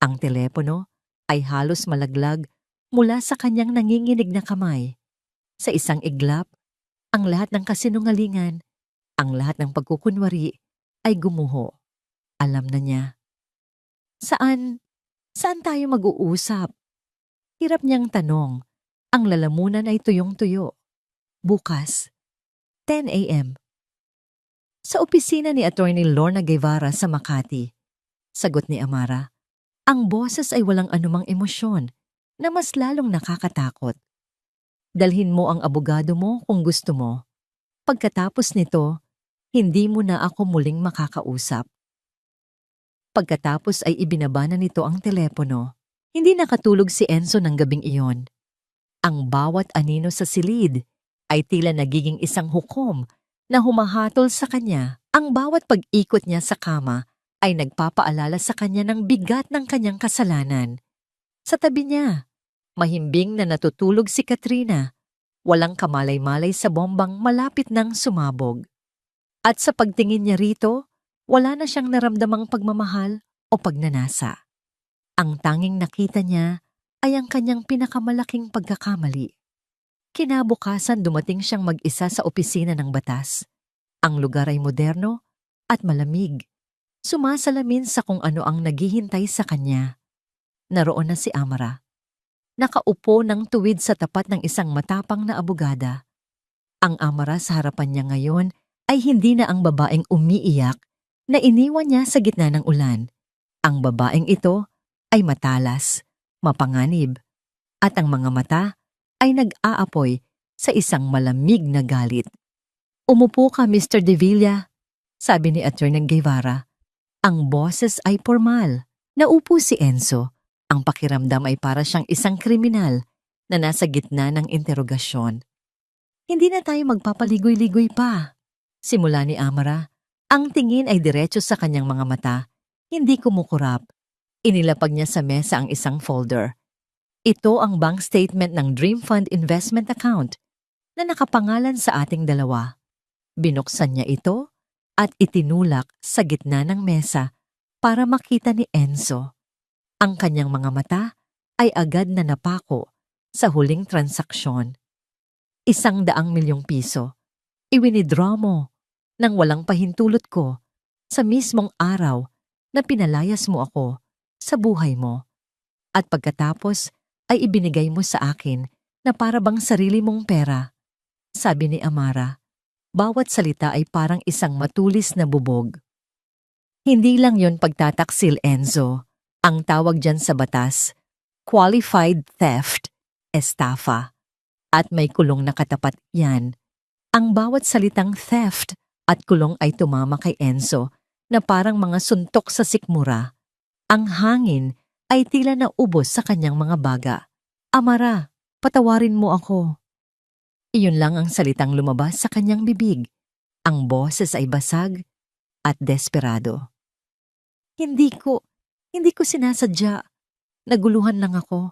Ang telepono ay halos malaglag mula sa kanyang nanginginig na kamay. Sa isang iglap, ang lahat ng kasinungalingan, ang lahat ng pagkukunwari ay gumuho. Alam na niya. Saan? Saan tayo mag-uusap? Hirap niyang tanong. Ang lalamunan ay tuyong-tuyo. Bukas, 10 a.m. Sa opisina ni Attorney Lorna Guevara sa Makati. Sagot ni Amara. Ang boses ay walang anumang emosyon na mas lalong nakakatakot. Dalhin mo ang abogado mo kung gusto mo. Pagkatapos nito, hindi mo na ako muling makakausap. Pagkatapos ay ibinaba na nito ang telepono. Hindi nakatulog si Enzo ng gabing iyon. Ang bawat anino sa silid ay tila nagiging isang hukom na humahatol sa kanya. Ang bawat pag-ikot niya sa kama ay nagpapaalala sa kanya ng bigat ng kanyang kasalanan. Sa tabi niya, mahimbing na natutulog si Katrina, walang kamalay-malay sa bombang malapit nang sumabog. At sa pagtingin niya rito, wala na siyang naramdamang pagmamahal o pagnanasa. Ang tanging nakita niya ay ang kanyang pinakamalaking pagkakamali. Kinabukasan dumating siyang mag-isa sa opisina ng batas. Ang lugar ay moderno at malamig. Sumasalamin sa kung ano ang naghihintay sa kanya. Naroon na si Amara. Nakaupo ng tuwid sa tapat ng isang matapang na abogada. Ang Amara sa harapan niya ngayon ay hindi na ang babaeng umiiyak na iniwan niya sa gitna ng ulan. Ang babaeng ito ay matalas, mapanganib, at ang mga mata ay nag-aapoy sa isang malamig na galit. Umupo ka, Mr. De Villa, sabi ni Attorney Guevara. Ang boses ay formal. Naupo si Enzo. Ang pakiramdam ay para siyang isang kriminal na nasa gitna ng interogasyon. Hindi na tayo magpapaligoy-ligoy pa. Simula ni Amara. Ang tingin ay diretso sa kanyang mga mata. Hindi kumukurap. Inilapag niya sa mesa ang isang folder. Ito ang bank statement ng Dream Fund Investment Account na nakapangalan sa ating dalawa. Binuksan niya ito at itinulak sa gitna ng mesa para makita ni Enzo. Ang kanyang mga mata ay agad na napako sa huling transaksyon. 100 milyong piso. Iwinidraw mo nang walang pahintulot ko sa mismong araw na pinalayas mo ako sa buhay mo. At pagkatapos ay ibinigay mo sa akin na para bang sarili mong pera. Sabi ni Amara, bawat salita ay parang isang matulis na bubog. Hindi lang yon pagtataksil, Enzo. Ang tawag dyan sa batas, qualified theft, estafa. At may kulong na katapat yan. Ang bawat salitang theft at kulong ay tumama kay Enzo na parang mga suntok sa sikmura. Ang hangin ay tila naubos sa kanyang mga baga. Amara, patawarin mo ako. Iyon lang ang salitang lumabas sa kanyang bibig. Ang boses ay basag at desperado. Hindi ko sinasadya. Naguluhan lang ako.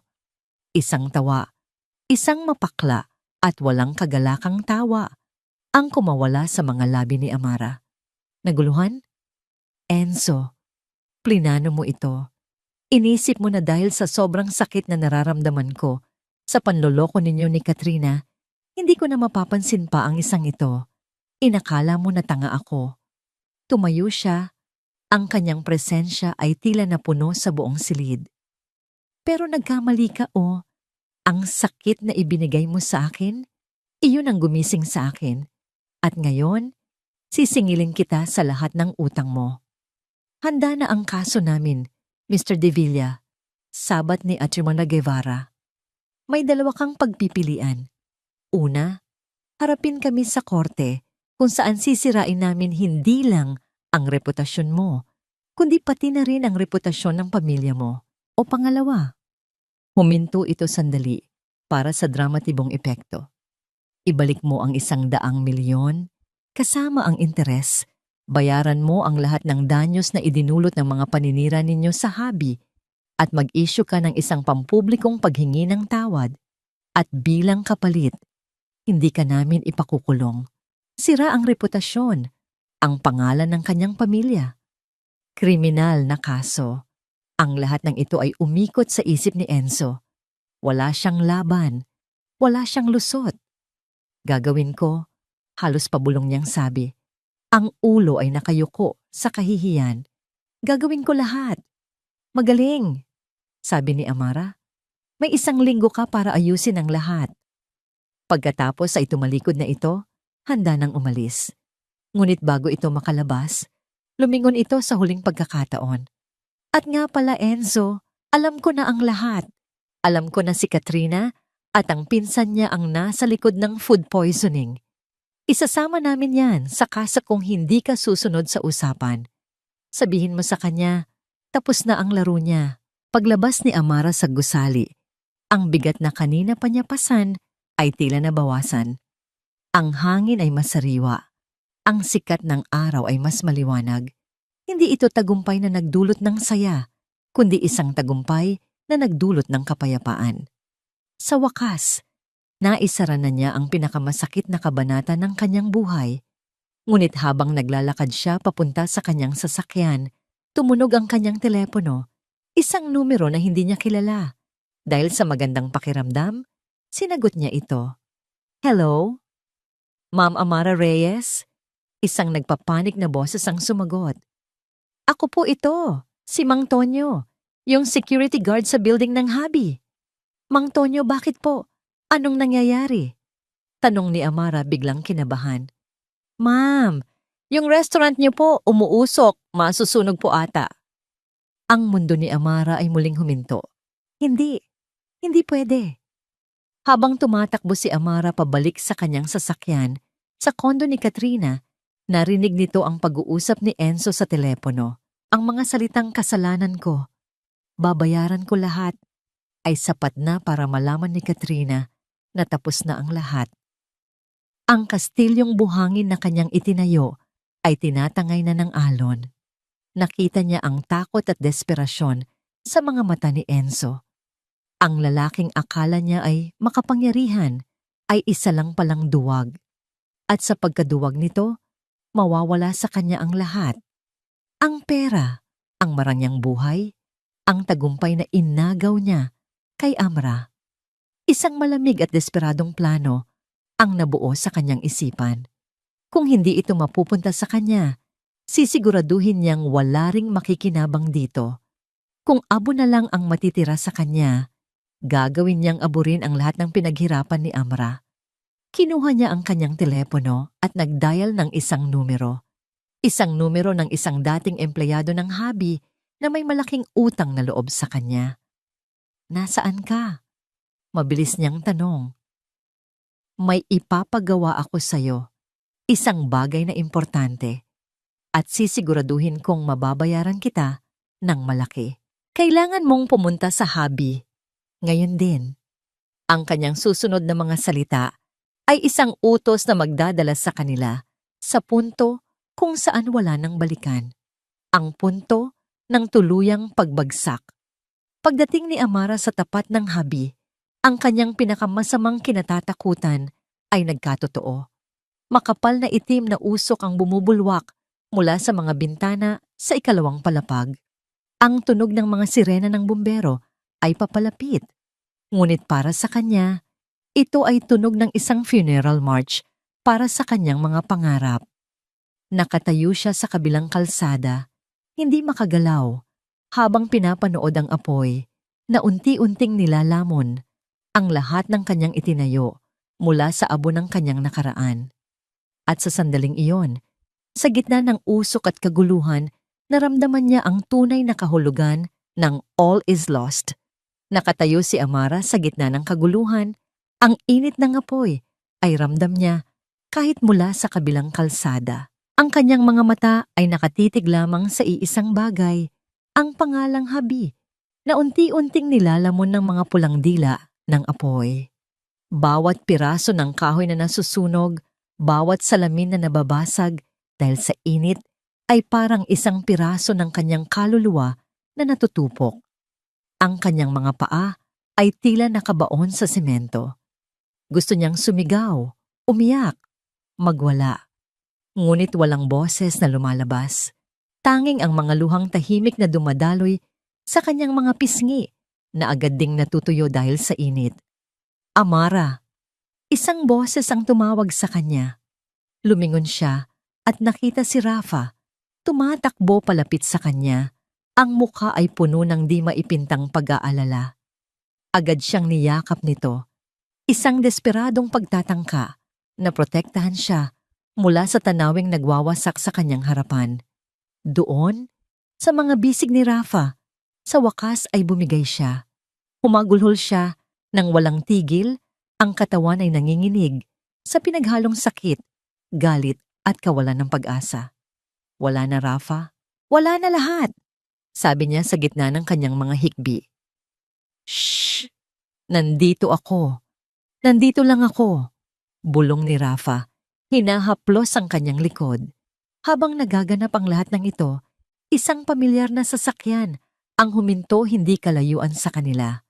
Isang tawa, isang mapakla at walang kagalakang tawa ang kumawala sa mga labi ni Amara. Naguluhan? Enzo, plinano mo ito. Inisip mo na dahil sa sobrang sakit na nararamdaman ko sa panloloko ninyo ni Katrina, hindi ko na mapapansin pa ang isang ito. Inakala mo na tanga ako. Tumayo siya. Ang kanyang presensya ay tila napuno sa buong silid. Pero nagkamali ka o. Ang sakit na ibinigay mo sa akin, iyon ang gumising sa akin. At ngayon, sisingilin kita sa lahat ng utang mo. Handa na ang kaso namin, Mr. De Villa, sabat ni Attorney Guevara. May dalawa kang pagpipilian. Una, harapin kami sa korte kung saan sisirain namin hindi lang ang reputasyon mo, kundi pati na rin ang reputasyon ng pamilya mo. O pangalawa, huminto ito sandali para sa dramatibong epekto. Ibalik mo ang 100 milyon, kasama ang interes. Bayaran mo ang lahat ng danyos na idinulot ng mga paninira ninyo sa hobby at mag-issue ka ng isang pampublikong paghingi ng tawad. At bilang kapalit, hindi ka namin ipakukulong. Sira ang reputasyon, ang pangalan ng kanyang pamilya. Kriminal na kaso. Ang lahat ng ito ay umikot sa isip ni Enzo. Wala siyang laban. Wala siyang lusot. Gagawin ko, halos pabulong niyang sabi. Ang ulo ay nakayuko sa kahihiyan. Gagawin ko lahat. Magaling, sabi ni Amara. May 1 linggo ka para ayusin ang lahat. Pagkatapos ay tumalikod na ito, handa nang umalis. Ngunit bago ito makalabas, lumingon ito sa huling pagkakataon. At nga pala Enzo, alam ko na ang lahat. Alam ko na si Katrina at ang pinsan niya ang nasa likod ng food poisoning. Isasama namin yan sa kasa kung hindi ka susunod sa usapan. Sabihin mo sa kanya, tapos na ang laro niya. Paglabas ni Amara sa gusali, ang bigat na kanina pa niya pasan ay tila nabawasan. Ang hangin ay masariwa. Ang sikat ng araw ay mas maliwanag. Hindi ito tagumpay na nagdulot ng saya, kundi isang tagumpay na nagdulot ng kapayapaan. Sa wakas, naisara na niya ang pinakamasakit na kabanata ng kanyang buhay. Ngunit habang naglalakad siya papunta sa kanyang sasakyan, tumunog ang kanyang telepono, isang numero na hindi niya kilala. Dahil sa magandang pakiramdam, sinagot niya ito. Hello? Ma'am Amara Reyes? Isang nagpapanik na boses ang sumagot. Ako po ito, si Mang Tonyo, yung security guard sa building ng Habi. Mang Tonyo, bakit po? Anong nangyayari? Tanong ni Amara biglang kinabahan. Ma'am, yung restaurant niyo po umuusok, masusunog po ata. Ang mundo ni Amara ay muling huminto. Hindi pwede. Habang tumatakbo si Amara pabalik sa kanyang sasakyan, sa kondo ni Katrina, narinig nito ang pag-uusap ni Enzo sa telepono. Ang mga salitang kasalanan ko, babayaran ko lahat, ay sapat na para malaman ni Katrina na tapos na ang lahat. Ang kastilyong buhangin na kanyang itinayo ay tinatangay na ng alon. Nakita niya ang takot at desperasyon sa mga mata ni Enzo. Ang lalaking akala niya ay makapangyarihan ay isa lang palang duwag. At sa pagkaduwag nito, mawawala sa kanya ang lahat. Ang pera, ang marangyang buhay, ang tagumpay na inagaw niya kay Amra. Isang malamig at desperadong plano ang nabuo sa kanyang isipan. Kung hindi ito mapupunta sa kanya, sisiguraduhin niyang wala ring makikinabang dito. Kung abo na lang ang matitira sa kanya, gagawin niyang aburin ang lahat ng pinaghirapan ni Amra. Kinuha niya ang kanyang telepono at nag-dial ng isang numero. Isang numero ng isang dating empleyado ng Habi na may malaking utang na loob sa kanya. Nasaan ka? Mabilis niyang tanong. May ipapagawa ako sa'yo. Isang bagay na importante. At sisiguraduhin kong mababayaran kita ng malaki. Kailangan mong pumunta sa Habi. Ngayon din. Ang kanyang susunod na mga salita ay isang utos na magdadala sa kanila sa punto kung saan wala nang balikan. Ang punto ng tuluyang pagbagsak. Pagdating ni Amara sa tapat ng Habi, ang kanyang pinakamasamang kinatatakutan ay nagkatotoo. Makapal na itim na usok ang bumubulwak mula sa mga bintana sa ikalawang palapag. Ang tunog ng mga sirena ng bumbero ay papalapit. Ngunit para sa kanya, ito ay tunog ng isang funeral march para sa kanyang mga pangarap. Nakatayo siya sa kabilang kalsada, hindi makagalaw, habang pinapanood ang apoy na unti-unting nilalamon ang lahat ng kanyang itinayo mula sa abo ng kanyang nakaraan. At sa sandaling iyon, sa gitna ng usok at kaguluhan, naramdaman niya ang tunay na kahulugan ng all is lost. Nakatayo si Amara sa gitna ng kaguluhan. Ang init ng apoy ay ramdam niya kahit mula sa kabilang kalsada. Ang kanyang mga mata ay nakatitig lamang sa iisang bagay, ang pangalang Habi, na unti-unting nilalamon ng mga pulang dila ng apoy. Bawat piraso ng kahoy na nasusunog, bawat salamin na nababasag dahil sa init ay parang isang piraso ng kanyang kaluluwa na natutupok. Ang kanyang mga paa ay tila nakabaon sa semento. Gusto niyang sumigaw, umiyak, magwala. Ngunit walang boses na lumalabas. Tanging ang mga luhang tahimik na dumadaloy sa kanyang mga pisngi na agad ding natutuyo dahil sa init. Amara. Isang boses ang tumawag sa kanya. Lumingon siya at nakita si Rafa. Tumatakbo palapit sa kanya. Ang mukha ay puno ng di maipintang pag-aalala. Agad siyang niyakap nito, isang desperadong pagtatangka na protektahan siya mula sa tanawing nagwawasak sa kanyang harapan. Doon, sa mga bisig ni Rafa, sa wakas ay bumigay siya. Humagulhol siya nang walang tigil, ang katawan ay nanginginig sa pinaghalong sakit, galit at kawalan ng pag-asa. Wala na Rafa, wala na lahat, sabi niya sa gitna ng kanyang mga hikbi. Shh! Nandito ako. Nandito lang ako. Bulong ni Rafa. Hinahaplos ang kanyang likod. Habang nagaganap ang lahat ng ito, isang pamilyar na sasakyan ang huminto hindi kalayuan sa kanila.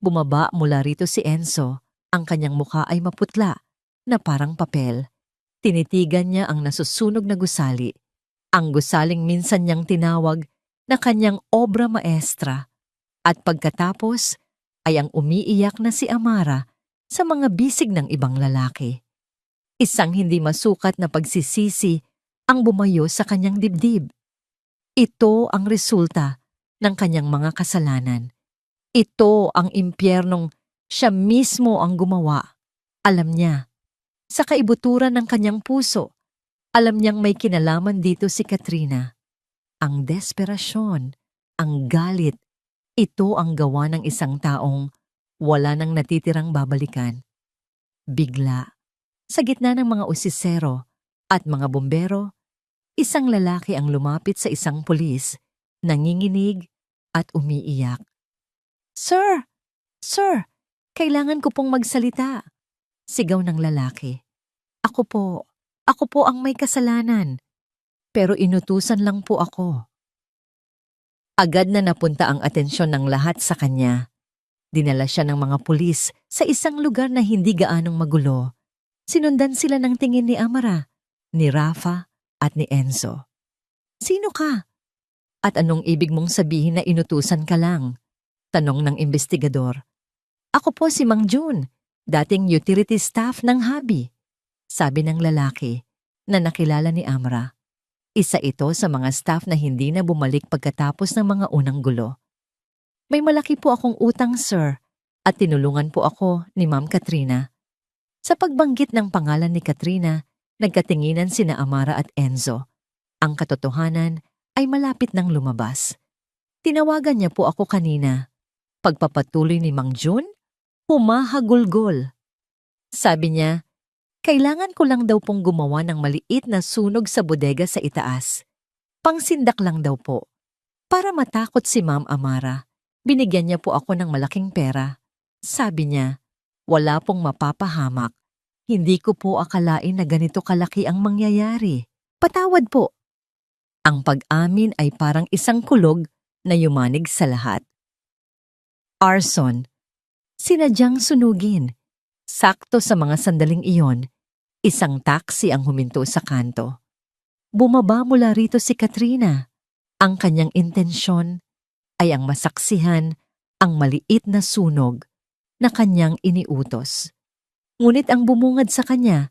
Bumaba mula rito si Enzo. Ang kanyang mukha ay maputla na parang papel. Tinitigan niya ang nasusunog na gusali. Ang gusaling minsan niyang tinawag na kanyang obra maestra. At pagkatapos ay ang umiiyak na si Amara sa mga bisig ng ibang lalaki. Isang hindi masukat na pagsisisi ang bumayo sa kanyang dibdib. Ito ang resulta ng kanyang mga kasalanan. Ito ang impyernong siya mismo ang gumawa. Alam niya, sa kaibuturan ng kanyang puso, alam niyang may kinalaman dito si Katrina. Ang desperasyon, ang galit, ito ang gawa ng isang taong wala nang natitirang babalikan. Bigla, sa gitna ng mga usisero at mga bombero, isang lalaki ang lumapit sa isang pulis, nanginginig at umiiyak. Sir! Sir! Kailangan ko pong magsalita. Sigaw ng lalaki. Ako po ang may kasalanan. Pero inutusan lang po ako. Agad na napunta ang atensyon ng lahat sa kanya. Dinala siya ng mga pulis sa isang lugar na hindi gaanong magulo. Sinundan sila ng tingin ni Amara, ni Rafa at ni Enzo. Sino ka? At anong ibig mong sabihin na inutusan ka lang? Tanong ng investigador. Ako po si Mang Jun, dating utility staff ng Habi. Sabi ng lalaki na nakilala ni Amara. Isa ito sa mga staff na hindi na bumalik pagkatapos ng mga unang gulo. May malaki po akong utang, sir, at tinulungan po ako ni Ma'am Katrina. Sa pagbanggit ng pangalan ni Katrina, nagkatinginan sina Amara at Enzo. Ang katotohanan ay malapit nang lumabas. Tinawagan niya po ako kanina. Pagpapatuloy ni Mang Jun, humahagulgol. Sabi niya, kailangan ko lang daw pong gumawa ng maliit na sunog sa bodega sa itaas. Pangsindak lang daw po. Para matakot si Ma'am Amara, binigyan niya po ako ng malaking pera. Sabi niya, wala pong mapapahamak. Hindi ko po akalain na ganito kalaki ang mangyayari. Patawad po. Ang pag-amin ay parang isang kulog na yumanig sa lahat. Arson. Sinadyang sunugin. Sakto sa mga sandaling iyon, isang taxi ang huminto sa kanto. Bumaba mula rito si Katrina. Ang kanyang intensyon ay ang masaksihan ang maliit na sunog na kanyang iniutos. Ngunit ang bumungad sa kanya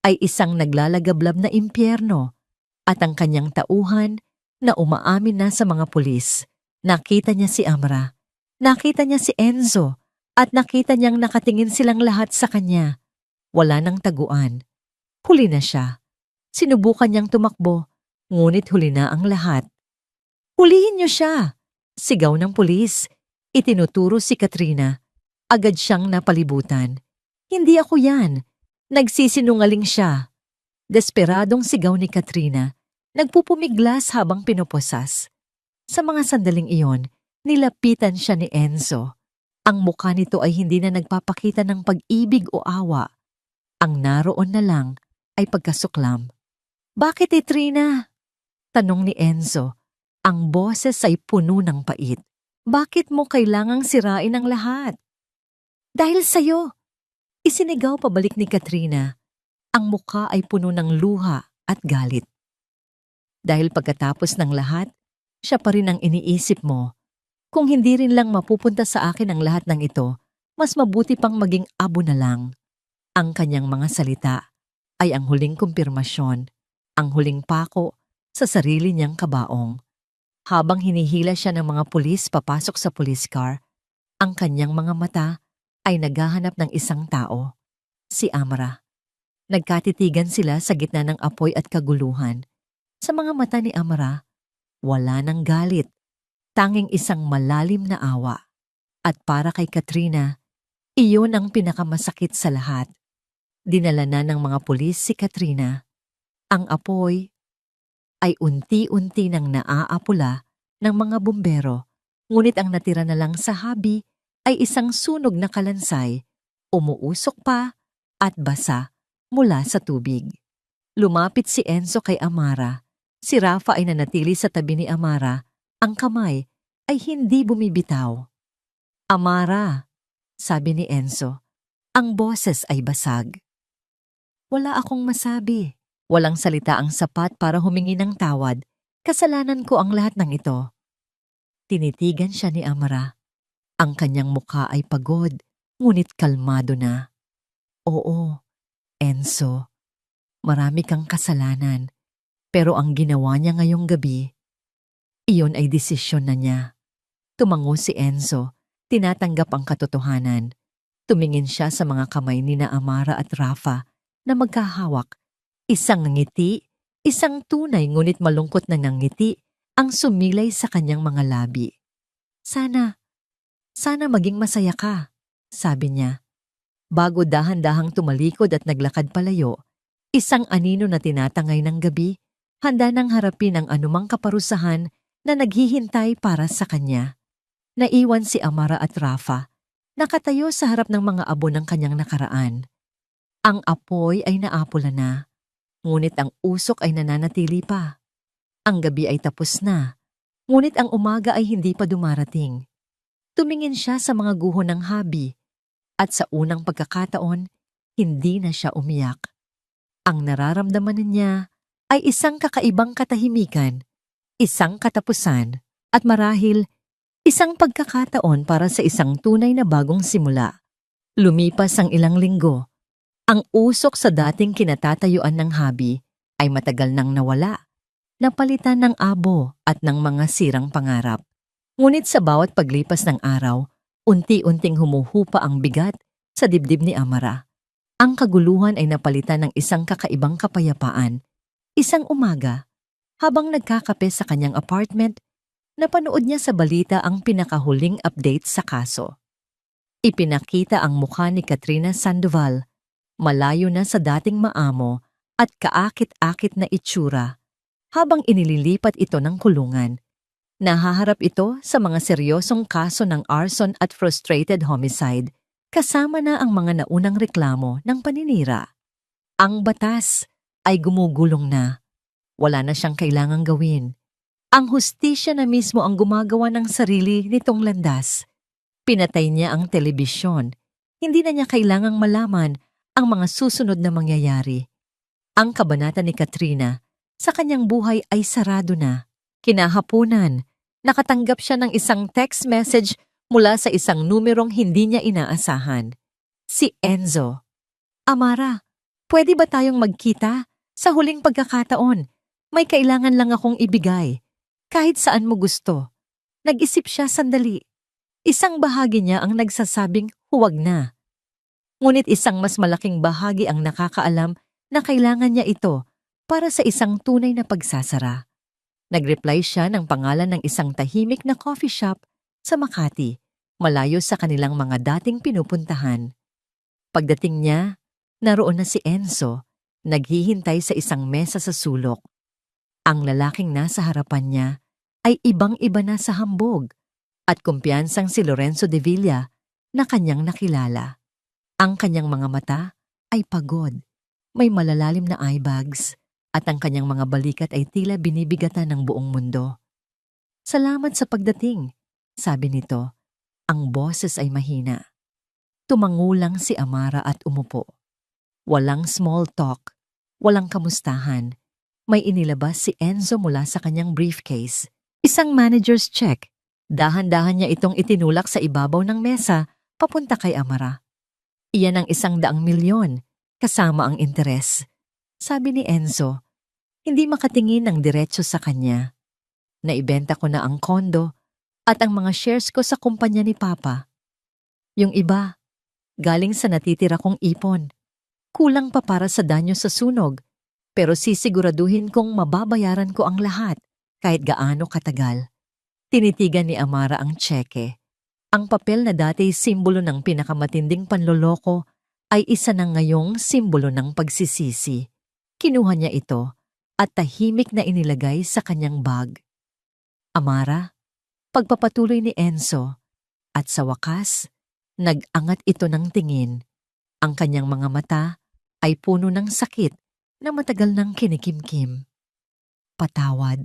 ay isang naglalagablab na impyerno at ang kanyang tauhan na umaamin na sa mga pulis. Nakita niya si Amra, nakita niya si Enzo, at nakita niyang nakatingin silang lahat sa kanya. Wala nang taguan. Huli na siya. Sinubukan niyang tumakbo, ngunit huli na ang lahat. Hulihin niyo siya! Sigaw ng pulis. Itinuturo si Katrina. Agad siyang napalibutan. Hindi ako yan. Nagsisinungaling siya. Desperadong sigaw ni Katrina. Nagpupumiglas habang pinoposas. Sa mga sandaling iyon, nilapitan siya ni Enzo. Ang mukha nito ay hindi na nagpapakita ng pag-ibig o awa. Ang naroon na lang ay pagkasuklam. Bakit Trina? Tanong ni Enzo. Ang boses ay puno ng pait. Bakit mo kailangang sirain ang lahat? Dahil sa'yo. Isinigaw pabalik ni Katrina. Ang mukha ay puno ng luha at galit. Dahil pagkatapos ng lahat, siya pa rin ang iniisip mo. Kung hindi rin lang mapupunta sa akin ang lahat ng ito, mas mabuti pang maging abo na lang. Ang kanyang mga salita ay ang huling kumpirmasyon, ang huling pako sa sarili niyang kabaong. Habang hinihila siya ng mga pulis papasok sa police car, ang kanyang mga mata ay naghahanap ng isang tao, si Amara. Nagkatitigan sila sa gitna ng apoy at kaguluhan. Sa mga mata ni Amara, wala ng galit, tanging isang malalim na awa. At para kay Katrina, iyon ang pinakamasakit sa lahat. Dinala na ng mga pulis si Katrina. Ang apoy ay unti-unti nang naaapula ng mga bumbero, ngunit ang natira na lang sa habi ay isang sunog na kalansay, umuusok pa at basa mula sa tubig. Lumapit si Enzo kay Amara. Si Rafa ay nanatili sa tabi ni Amara. Ang kamay ay hindi bumibitaw. Amara, sabi ni Enzo, ang boses ay basag. Wala akong masabi. Walang salita ang sapat para humingi ng tawad. Kasalanan ko ang lahat ng ito. Tinitigan siya ni Amara. Ang kanyang mukha ay pagod, ngunit kalmado na. Oo, Enzo, marami kang kasalanan. Pero ang ginawa niya ngayong gabi, iyon ay desisyon na niya. Tumango si Enzo, tinatanggap ang katotohanan. Tumingin siya sa mga kamay ni na Amara at Rafa na magkahawak. Isang ngiti, isang tunay ngunit malungkot na ngiti ang sumilay sa kanyang mga labi. Sana maging masaya ka, sabi niya. Bago dahan-dahang tumalikod at naglakad palayo, isang anino na tinatangay ng gabi, handa nang harapin ang anumang kaparusahan na naghihintay para sa kanya. Naiwan si Amara at Rafa, nakatayo sa harap ng mga abo ng kanyang nakaraan. Ang apoy ay naapula na. Ngunit ang usok ay nananatili pa. Ang gabi ay tapos na, ngunit ang umaga ay hindi pa dumarating. Tumingin siya sa mga guho ng habi, at sa unang pagkakataon, hindi na siya umiyak. Ang nararamdaman niya ay isang kakaibang katahimikan, isang katapusan, at marahil isang pagkakataon para sa isang tunay na bagong simula. Lumipas ang ilang linggo. Ang usok sa dating kinatatayuan ng habi ay matagal nang nawala, napalitan ng abo at ng mga sirang pangarap. Ngunit sa bawat paglipas ng araw, unti-unting humuhupa ang bigat sa dibdib ni Amara. Ang kaguluhan ay napalitan ng isang kakaibang kapayapaan. Isang umaga, habang nagkakape sa kanyang apartment, napanood niya sa balita ang pinakahuling update sa kaso. Ipinakita ang mukha ni Katrina Sandoval, malayo na sa dating maamo at kaakit-akit na itsura. Habang inililipat ito ng kulungan, nahaharap ito sa mga seryosong kaso ng arson at frustrated homicide, kasama na ang mga naunang reklamo ng paninira. Ang batas ay gumugulong na. Wala na siyang kailangang gawin. Ang hustisya na mismo ang gumagawa ng sarili nitong landas. Pinatay niya ang telebisyon. Hindi na niya kailangang malaman ang mga susunod na mangyayari. Ang kabanata ni Katrina sa kanyang buhay ay sarado na. Kinahapunan, nakatanggap siya ng isang text message mula sa isang numerong hindi niya inaasahan. Si Enzo. Amara, pwede ba tayong magkita sa huling pagkakataon? May kailangan lang akong ibigay. Kahit saan mo gusto. Nag-isip siya sandali. Isang bahagi niya ang nagsasabing huwag na. Ngunit isang mas malaking bahagi ang nakakaalam na kailangan niya ito para sa isang tunay na pagsasara. Nag-reply siya ng pangalan ng isang tahimik na coffee shop sa Makati, malayo sa kanilang mga dating pinupuntahan. Pagdating niya, naroon na si Enzo, naghihintay sa isang mesa sa sulok. Ang lalaking nasa harapan niya ay ibang-iba na sa hambog at kumpiyansang si Lorenzo de Villa na kanyang nakilala. Ang kanyang mga mata ay pagod, may malalalim na eye bags, at ang kanyang mga balikat ay tila binibigatan ng buong mundo. Salamat sa pagdating, sabi nito. Ang boses ay mahina. Tumangulang si Amara at umupo. Walang small talk, walang kamustahan. May inilabas si Enzo mula sa kanyang briefcase. Isang manager's check. Dahan-dahan niya itong itinulak sa ibabaw ng mesa papunta kay Amara. Iyan ang 100,000,000, kasama ang interes. Sabi ni Enzo, hindi makatingin ng diretso sa kanya. Naibenta ko na ang kondo at ang mga shares ko sa kumpanya ni Papa. Yung iba, galing sa natitira kong ipon. Kulang pa para sa danyo sa sunog, pero sisiguraduhin kong mababayaran ko ang lahat kahit gaano katagal. Tinitigan ni Amara ang tseke. Ang papel na dati simbolo ng pinakamatinding panloloko ay isa na ngayong simbolo ng pagsisisi. Kinuha niya ito at tahimik na inilagay sa kanyang bag. Amara, pagpapatuloy ni Enzo, at sa wakas, nag-angat ito ng tingin. Ang kanyang mga mata ay puno ng sakit na matagal nang kinikimkim. Patawad.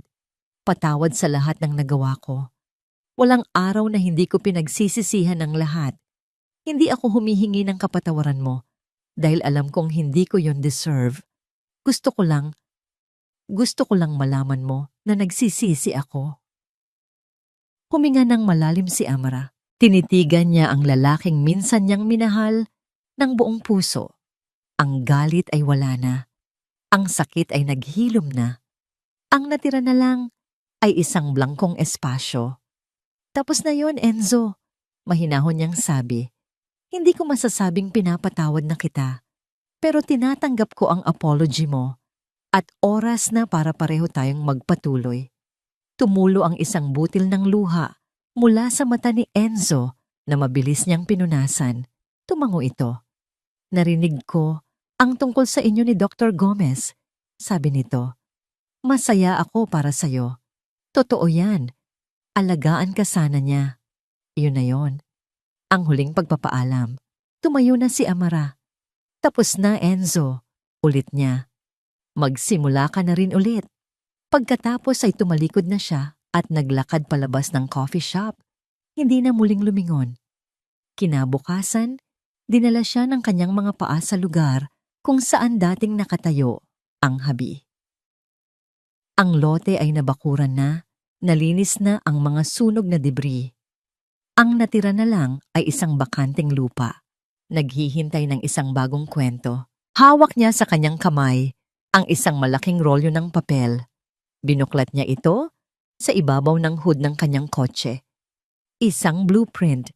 Patawad sa lahat ng nagawa ko. Walang araw na hindi ko pinagsisisihan ng lahat. Hindi ako humihingi ng kapatawaran mo dahil alam kong hindi ko yon deserve. Gusto ko lang malaman mo na nagsisisi ako. Huminga ng malalim si Amara. Tinitigan niya ang lalaking minsan niyang minahal ng buong puso. Ang galit ay wala na. Ang sakit ay naghilom na. Ang natira na lang ay isang blangkong espasyo. Tapos na yon, Enzo. Mahinahon niyang sabi. Hindi ko masasabing pinapatawad na kita. Pero tinatanggap ko ang apology mo. At oras na para pareho tayong magpatuloy. Tumulo ang isang butil ng luha mula sa mata ni Enzo na mabilis niyang pinunasan. Tumango ito. Narinig ko ang tungkol sa inyo ni Dr. Gomez. Sabi nito, masaya ako para sa'yo. Totoo yan. Alagaan ka sana niya. Iyon na yon. Ang huling pagpapaalam. Tumayo na si Amara. Tapos na, Enzo. Ulit niya. Magsimula ka na rin ulit. Pagkatapos ay tumalikod na siya at naglakad palabas ng coffee shop. Hindi na muling lumingon. Kinabukasan, dinala siya ng kanyang mga paa sa lugar kung saan dating nakatayo ang habi. Ang lote ay nabakuran na, nalinis na ang mga sunog na debris. Ang natira na lang ay isang bakanting lupa. Naghihintay ng isang bagong kwento. Hawak niya sa kanyang kamay ang isang malaking rolyo ng papel. Binuklat niya ito sa ibabaw ng hood ng kanyang kotse. Isang blueprint.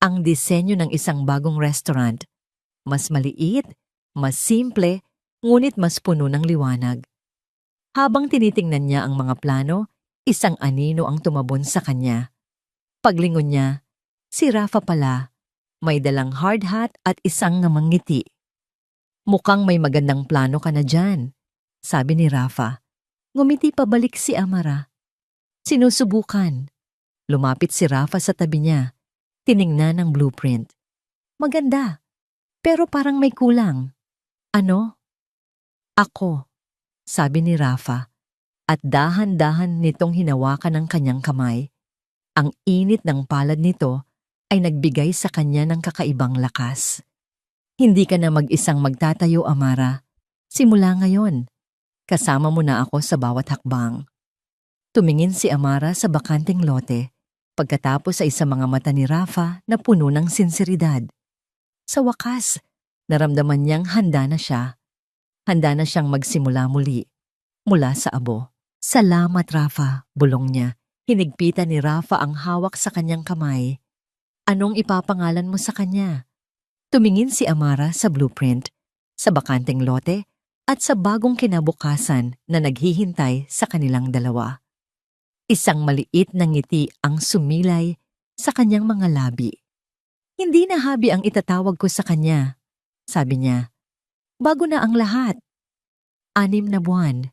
Ang disenyo ng isang bagong restaurant. Mas maliit, mas simple, ngunit mas puno ng liwanag. Habang tinitingnan niya ang mga plano, isang anino ang tumabon sa kanya. Paglingon niya, si Rafa pala, may dalang hard hat at isang ngamang ngiti. Mukhang may magandang plano ka na dyan, sabi ni Rafa. Ngumiti pabalik si Amara. Sinusubukan. Lumapit si Rafa sa tabi niya. Tiningnan ang blueprint. Maganda, pero parang may kulang. Ano? Ako, sabi ni Rafa. At dahan-dahan nitong hinawakan ang kanyang kamay. Ang init ng palad nito ay nagbigay sa kanya ng kakaibang lakas. Hindi ka na mag-isang magtatayo, Amara. Simula ngayon. Kasama mo na ako sa bawat hakbang. Tumingin si Amara sa bakanting lote, pagkatapos ay sa mga mata ni Rafa na puno ng sinseridad. Sa wakas, naramdaman niyang handa na siya. Handa na siyang magsimula muli, mula sa abo. Salamat, Rafa, bulong niya. Hinigpitan ni Rafa ang hawak sa kanyang kamay. Anong ipapangalan mo sa kanya? Tumingin si Amara sa blueprint, sa bakanting lote, at sa bagong kinabukasan na naghihintay sa kanilang dalawa. Isang maliit na ngiti ang sumilay sa kanyang mga labi. Hindi na habi ang itatawag ko sa kanya, sabi niya. Bago na ang lahat. 6 na buwan.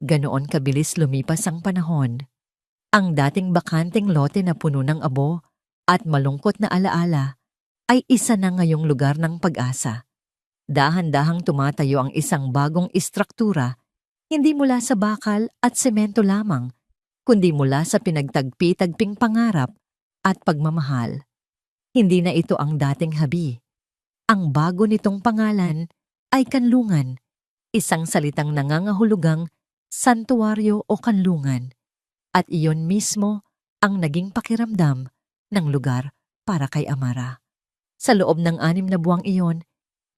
Ganoon kabilis lumipas ang panahon. Ang dating bakanting lote na puno ng abo at malungkot na alaala ay isa na ngayong lugar ng pag-asa. Dahan-dahang tumatayo ang isang bagong istruktura, hindi mula sa bakal at semento lamang, kundi mula sa pinagtagpi-tagping pangarap at pagmamahal. Hindi na ito ang dating habi. Ang bago nitong pangalan ay kanlungan, isang salitang nangangahulugang santuaryo o kanlungan, at iyon mismo ang naging pakiramdam ng lugar para kay Amara. Sa loob ng 6 na buwang iyon,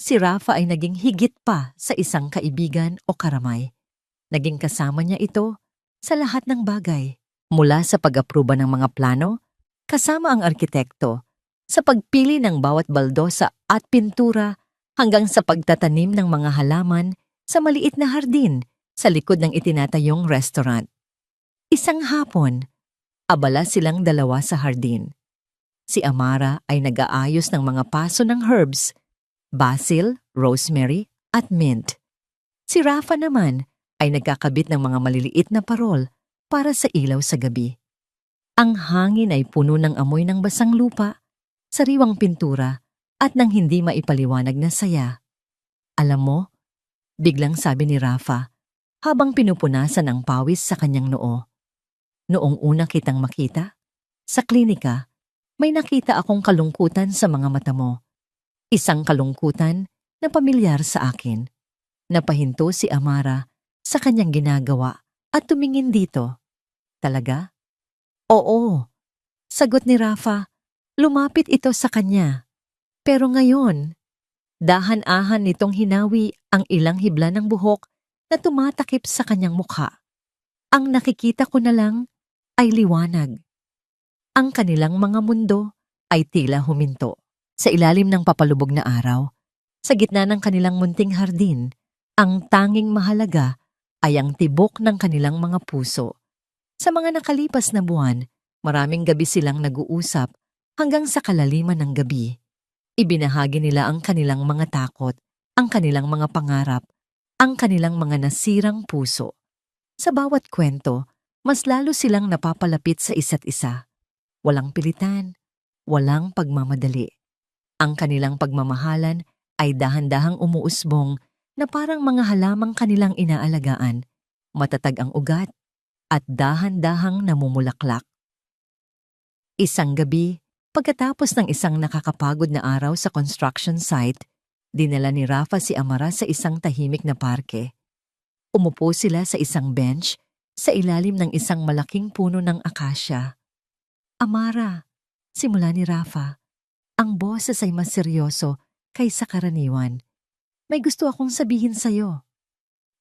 si Rafa ay naging higit pa sa isang kaibigan o karamay. Naging kasama niya ito sa lahat ng bagay. Mula sa pag-aproba ng mga plano, kasama ang arkitekto, sa pagpili ng bawat baldosa at pintura hanggang sa pagtatanim ng mga halaman sa maliit na hardin sa likod ng itinatayong restaurant. Isang hapon, abala silang dalawa sa hardin. Si Amara ay nag-aayos ng mga paso ng herbs, basil, rosemary, at mint. Si Rafa naman ay nagkakabit ng mga maliliit na parol para sa ilaw sa gabi. Ang hangin ay puno ng amoy ng basang lupa, sariwang pintura, at ng hindi maipaliwanag na saya. Alam mo, biglang sabi ni Rafa habang pinupunasan ang pawis sa kanyang noo. Noong una kitang makita, sa klinika, may nakita akong kalungkutan sa mga mata mo. Isang kalungkutan na pamilyar sa akin. Napahinto si Amara sa kanyang ginagawa at tumingin dito. Talaga? Oo. Sagot ni Rafa, lumapit ito sa kanya. Pero ngayon, dahan-ahan nitong hinawi ang ilang hibla ng buhok na tumatakip sa kanyang mukha. Ang nakikita ko na lang ay liwanag. Ang kanilang mga mundo ay tila huminto. Sa ilalim ng papalubog na araw, sa gitna ng kanilang munting hardin, ang tanging mahalaga ay ang tibok ng kanilang mga puso. Sa mga nakalipas na buwan, maraming gabi silang nag-uusap hanggang sa kalaliman ng gabi. Ibinahagi nila ang kanilang mga takot, ang kanilang mga pangarap, ang kanilang mga nasirang puso. Sa bawat kwento, mas lalo silang napapalapit sa isa't isa. Walang pilitan, walang pagmamadali. Ang kanilang pagmamahalan ay dahan-dahang umuusbong na parang mga halamang kanilang inaalagaan, matatag ang ugat, at dahan-dahang namumulaklak. Isang gabi, pagkatapos ng isang nakakapagod na araw sa construction site, dinala ni Rafa si Amara sa isang tahimik na parke. Umupo sila sa isang bench sa ilalim ng isang malaking puno ng akasya. Amara, simula ni Rafa, ang boses ay mas seryoso kaysa karaniwan. May gusto akong sabihin sa'yo.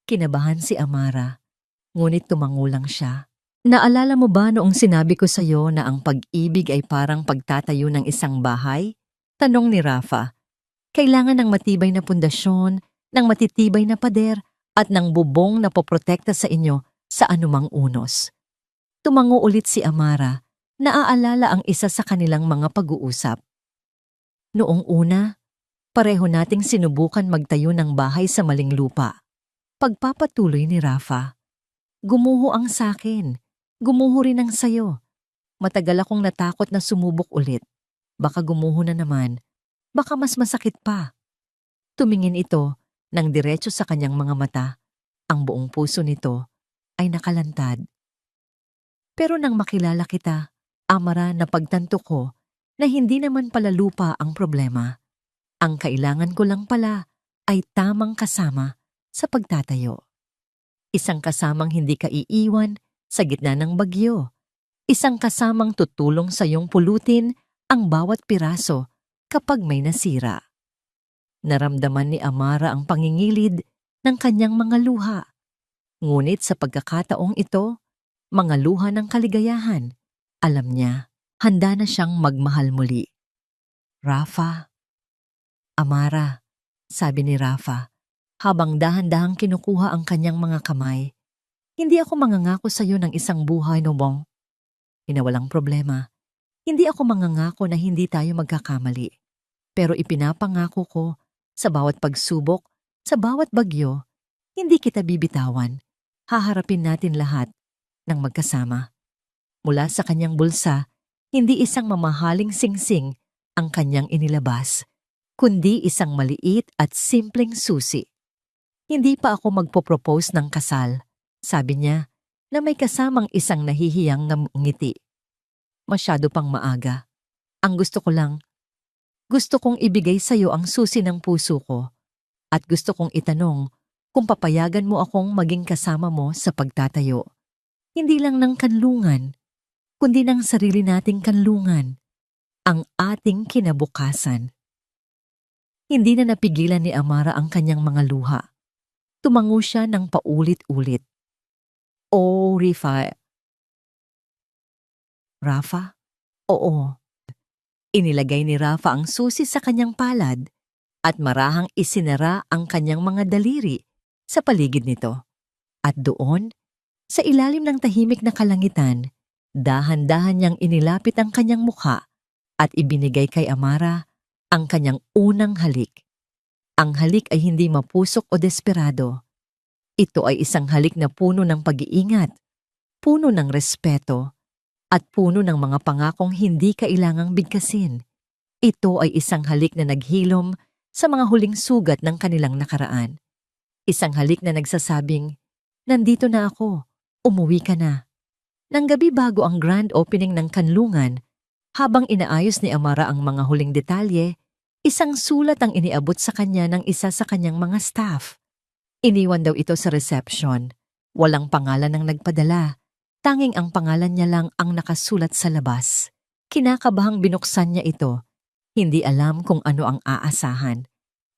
Kinabahan si Amara, ngunit tumangulang siya. Naalala mo ba noong sinabi ko sa'yo na ang pag-ibig ay parang pagtatayo ng isang bahay? Tanong ni Rafa. Kailangan ng matibay na pundasyon, ng matitibay na pader, at ng bubong na poprotekta sa inyo sa anumang unos. Tumango ulit si Amara, naaalala ang isa sa kanilang mga pag-uusap. Noong una, pareho nating sinubukan magtayo ng bahay sa maling lupa. Pagpapatuloy ni Rafa, gumuho ang sakin, gumuho rin ang sayo. Matagal akong natakot na sumubok ulit. Baka gumuho na naman, baka mas masakit pa. Tumingin ito ng diretso sa kanyang mga mata. Ang buong puso nito ay nakalantad. Pero nang makilala kita, Amara, napagtanto ko na hindi naman pala lupa ang problema. Ang kailangan ko lang pala ay tamang kasama sa pagtatayo. Isang kasamang hindi ka iiwan sa gitna ng bagyo. Isang kasamang tutulong sa iyong pulutin ang bawat piraso kapag may nasira. Naramdaman ni Amara ang pangingilid ng kanyang mga luha. Ngunit sa pagkakataong ito, mga luha ng kaligayahan, alam niya, handa na siyang magmahal muli. Rafa, Amara, sabi ni Rafa, habang dahan-dahang kinukuha ang kanyang mga kamay. Hindi ako mangangako sa iyo ng isang buhay, Nobong. Walang problema. Hindi ako mangangako na hindi tayo magkakamali. Pero ipinapangako ko, sa bawat pagsubok, sa bawat bagyo, hindi kita bibitawan. Haharapin natin lahat ng magkasama. Mula sa kanyang bulsa, hindi isang mamahaling singsing ang kanyang inilabas, kundi isang maliit at simpleng susi. Hindi pa ako magpo-propose ng kasal, sabi niya, na may kasamang isang nahihiyang ngiti. Masyado pang maaga. Ang gusto kong ibigay sa iyo ang susi ng puso ko at gusto kong itanong kung papayagan mo akong maging kasama mo sa pagtatayo. Hindi lang ng kanlungan, kundi ng sarili nating kanlungan, ang ating kinabukasan. Hindi na napigilan ni Amara ang kanyang mga luha. Tumango siya ng paulit-ulit. Oh, Rafa? Oo. Inilagay ni Rafa ang susi sa kanyang palad at marahang isinara ang kanyang mga daliri sa paligid nito. At doon, sa ilalim ng tahimik na kalangitan, dahan-dahan niyang inilapit ang kanyang mukha at ibinigay kay Amara ang kanyang unang halik. Ang halik ay hindi mapusok o desperado. Ito ay isang halik na puno ng pag-iingat, puno ng respeto, at puno ng mga pangakong hindi kailangang bigkasin. Ito ay isang halik na naghilom sa mga huling sugat ng kanilang nakaraan. Isang halik na nagsasabing, "Nandito na ako, umuwi ka na." Nang gabi bago ang grand opening ng kanlungan, habang inaayos ni Amara ang mga huling detalye, isang sulat ang iniabot sa kanya ng isa sa kanyang mga staff. Iniwan daw ito sa reception. Walang pangalan ng nagpadala. Tanging ang pangalan niya lang ang nakasulat sa labas. Kinakabahang binuksan niya ito. Hindi alam kung ano ang aasahan.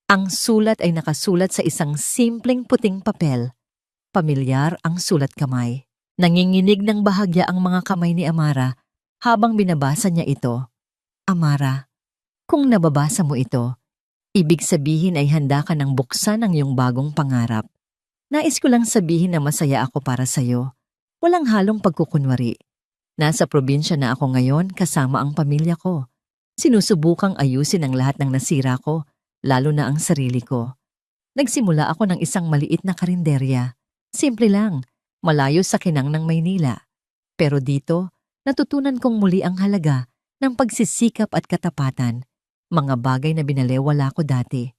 Ang sulat ay nakasulat sa isang simpleng puting papel. Pamilyar ang sulat kamay. Nanginginig ng bahagya ang mga kamay ni Amara habang binabasa niya ito. Amara, kung nababasa mo ito, ibig sabihin ay handa ka ng buksan ang iyong bagong pangarap. Nais ko lang sabihin na masaya ako para sa'yo. Walang halong pagkukunwari. Nasa probinsya na ako ngayon kasama ang pamilya ko. Sinusubukang ayusin ang lahat ng nasira ko, lalo na ang sarili ko. Nagsimula ako ng isang maliit na karinderya. Simple lang, malayo sa kinang ng Maynila. Pero dito, natutunan kong muli ang halaga ng pagsisikap at katapatan. Mga bagay na binalewala ko dati.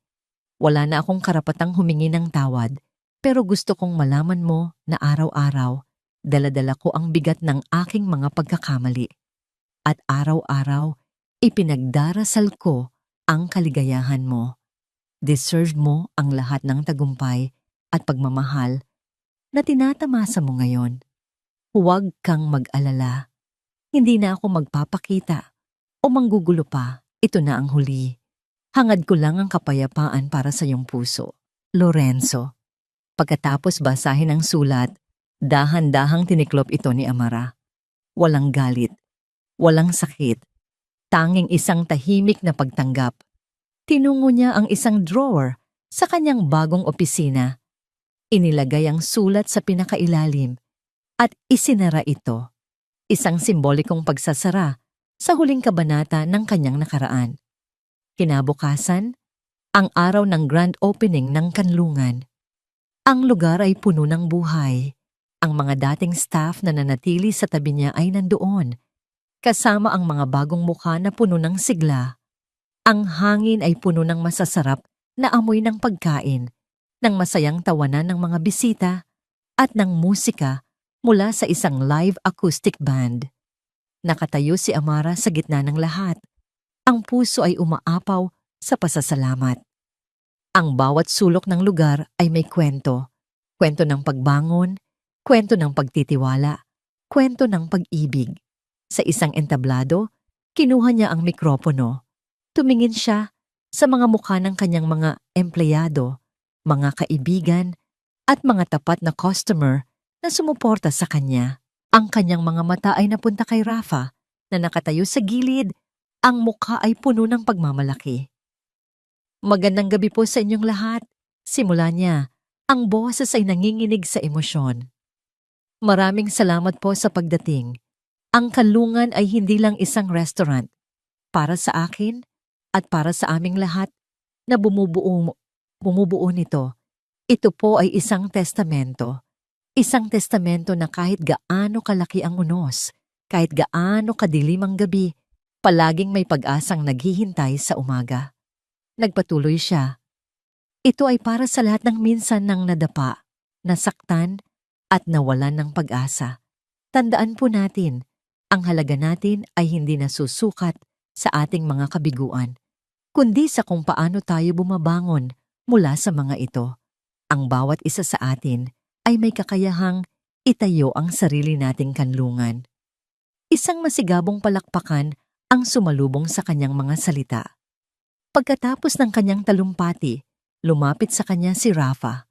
Wala na akong karapatang humingi ng tawad, pero gusto kong malaman mo na araw-araw, dala-dala ko ang bigat ng aking mga pagkakamali. At araw-araw, ipinagdarasal ko ang kaligayahan mo. Deserve mo ang lahat ng tagumpay at pagmamahal na tinatamasa mo ngayon. Huwag kang mag-alala. Hindi na ako magpapakita o manggugulo pa. Ito na ang huli. Hangad ko lang ang kapayapaan para sa iyong puso. Lorenzo. Pagkatapos basahin ang sulat, dahan-dahang tiniklop ito ni Amara. Walang galit, walang sakit, tanging isang tahimik na pagtanggap. Tinungo niya ang isang drawer sa kanyang bagong opisina. Inilagay ang sulat sa pinakailalim at isinara ito. Isang simbolikong pagsasara sa huling kabanata ng kanyang nakaraan. Kinabukasan, ang araw ng grand opening ng kanlungan. Ang lugar ay puno ng buhay. Ang mga dating staff na nanatili sa tabi niya ay nandoon, kasama ang mga bagong mukha na puno ng sigla. Ang hangin ay puno ng masasarap na amoy ng pagkain, ng masayang tawanan ng mga bisita, at ng musika mula sa isang live acoustic band. Nakatayo si Amara sa gitna ng lahat. Ang puso ay umaapaw sa pasasalamat. Ang bawat sulok ng lugar ay may kwento. Kwento ng pagbangon, kwento ng pagtitiwala, kwento ng pag-ibig. Sa isang entablado, kinuha niya ang mikropono. Tumingin siya sa mga mukha ng kanyang mga empleyado, mga kaibigan, at mga tapat na customer na sumuporta sa kanya. Ang kanyang mga mata ay napunta kay Rafa na nakatayo sa gilid. Ang mukha ay puno ng pagmamalaki. Magandang gabi po sa inyong lahat. Simula niya, ang boses ay nanginginig sa emosyon. Maraming salamat po sa pagdating. Ang kanlungan ay hindi lang isang restaurant. Para sa akin at para sa aming lahat na bumubuo nito, ito po ay isang testamento. Isang testamento na kahit gaano kalaki ang unos, kahit gaano kadilim ang gabi, palaging may pag-asang naghihintay sa umaga. Nagpatuloy siya. Ito ay para sa lahat ng minsan nang nadapa, nasaktan, at nawalan ng pag-asa. Tandaan po natin, ang halaga natin ay hindi nasusukat sa ating mga kabiguan, kundi sa kung paano tayo bumabangon mula sa mga ito. Ang bawat isa sa atin ay may kakayahang itayo ang sarili nating kanlungan. Isang masigabong palakpakan ang sumalubong sa kanyang mga salita. Pagkatapos ng kanyang talumpati, lumapit sa kanya si Rafa.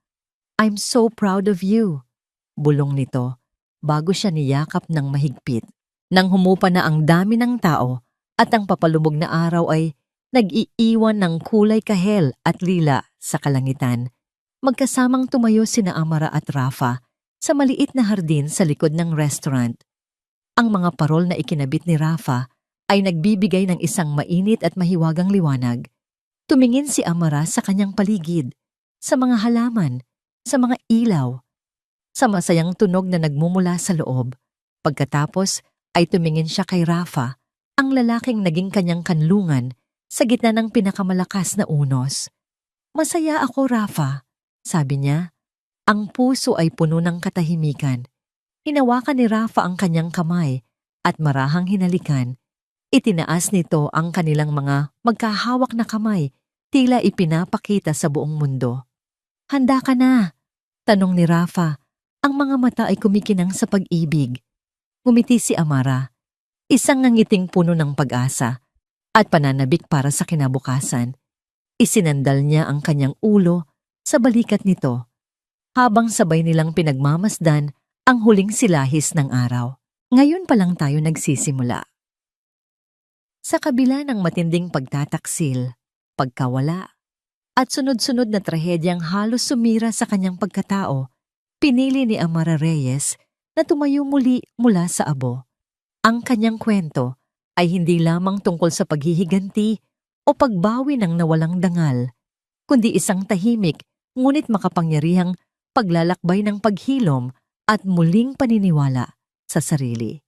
"I'm so proud of you," bulong nito, bago siya niyakap ng mahigpit. Nang humupa na ang dami ng tao at ang papalubog na araw ay nag-iiwan ng kulay kahel at lila sa kalangitan, magkasamang tumayo sina Amara at Rafa sa maliit na hardin sa likod ng restaurant. Ang mga parol na ikinabit ni Rafa ay nagbibigay ng isang mainit at mahiwagang liwanag. Tumingin si Amara sa kanyang paligid, sa mga halaman, sa mga ilaw, sa masayang tunog na nagmumula sa loob. Pagkatapos ay tumingin siya kay Rafa, ang lalaking naging kanyang kanlungan sa gitna ng pinakamalakas na unos. "Masaya ako, Rafa," sabi niya. Ang puso ay puno ng katahimikan. Hinawakan ni Rafa ang kanyang kamay at marahang hinalikan. Itinaas nito ang kanilang mga magkahawak na kamay, tila ipinapakita sa buong mundo. "Handa ka na?" tanong ni Rafa. Ang mga mata ay kumikinang sa pag-ibig. Ngumiti si Amara, isang ngangiting puno ng pag-asa at pananabik para sa kinabukasan. Isinandal niya ang kanyang ulo sa balikat nito, habang sabay nilang pinagmamasdan ang huling silahis ng araw. Ngayon pa lang tayo nagsisimula. Sa kabila ng matinding pagtataksil, pagkawala, at sunod-sunod na trahedyang halos sumira sa kanyang pagkatao, pinili ni Amara Reyes na tumayo muli mula sa abo. Ang kanyang kwento ay hindi lamang tungkol sa paghihiganti o pagbawi ng nawalang dangal, kundi isang tahimik ngunit makapangyarihang paglalakbay ng paghilom at muling paniniwala sa sarili.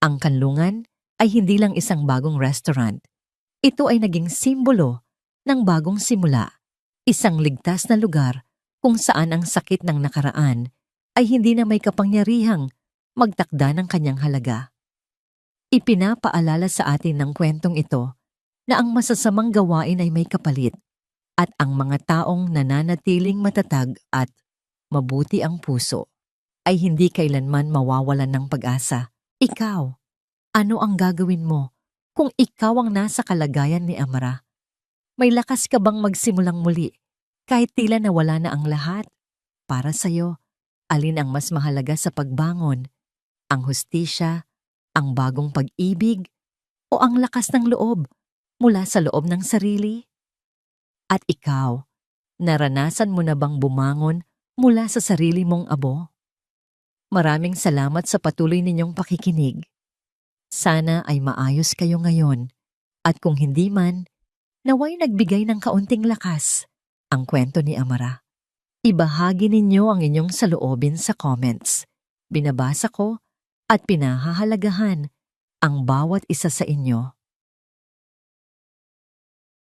Ang kanlungan ay hindi lang isang bagong restaurant. Ito ay naging simbolo ng bagong simula, isang ligtas na lugar kung saan ang sakit ng nakaraan ay hindi na may kapangyarihang magtakda ng kanyang halaga. Ipinapaalala sa atin ng kwentong ito na ang masasamang gawain ay may kapalit at ang mga taong nananatiling matatag at mabuti ang puso ay hindi kailanman mawawalan ng pag-asa. Ikaw, ano ang gagawin mo kung ikaw ang nasa kalagayan ni Amara? May lakas ka bang magsimulang muli kahit tila nawala na ang lahat? Para sa'yo, alin ang mas mahalaga sa pagbangon? Ang hustisya, ang bagong pag-ibig, o ang lakas ng loob mula sa loob ng sarili? At ikaw, naranasan mo na bang bumangon mula sa sarili mong abo? Maraming salamat sa patuloy ninyong pakikinig. Sana ay maayos kayo ngayon at kung hindi man, naway nagbigay ng kaunting lakas ang kwento ni Amara. Ibahagi ninyo ang inyong saloobin sa comments. Binabasa ko at pinahahalagahan ang bawat isa sa inyo.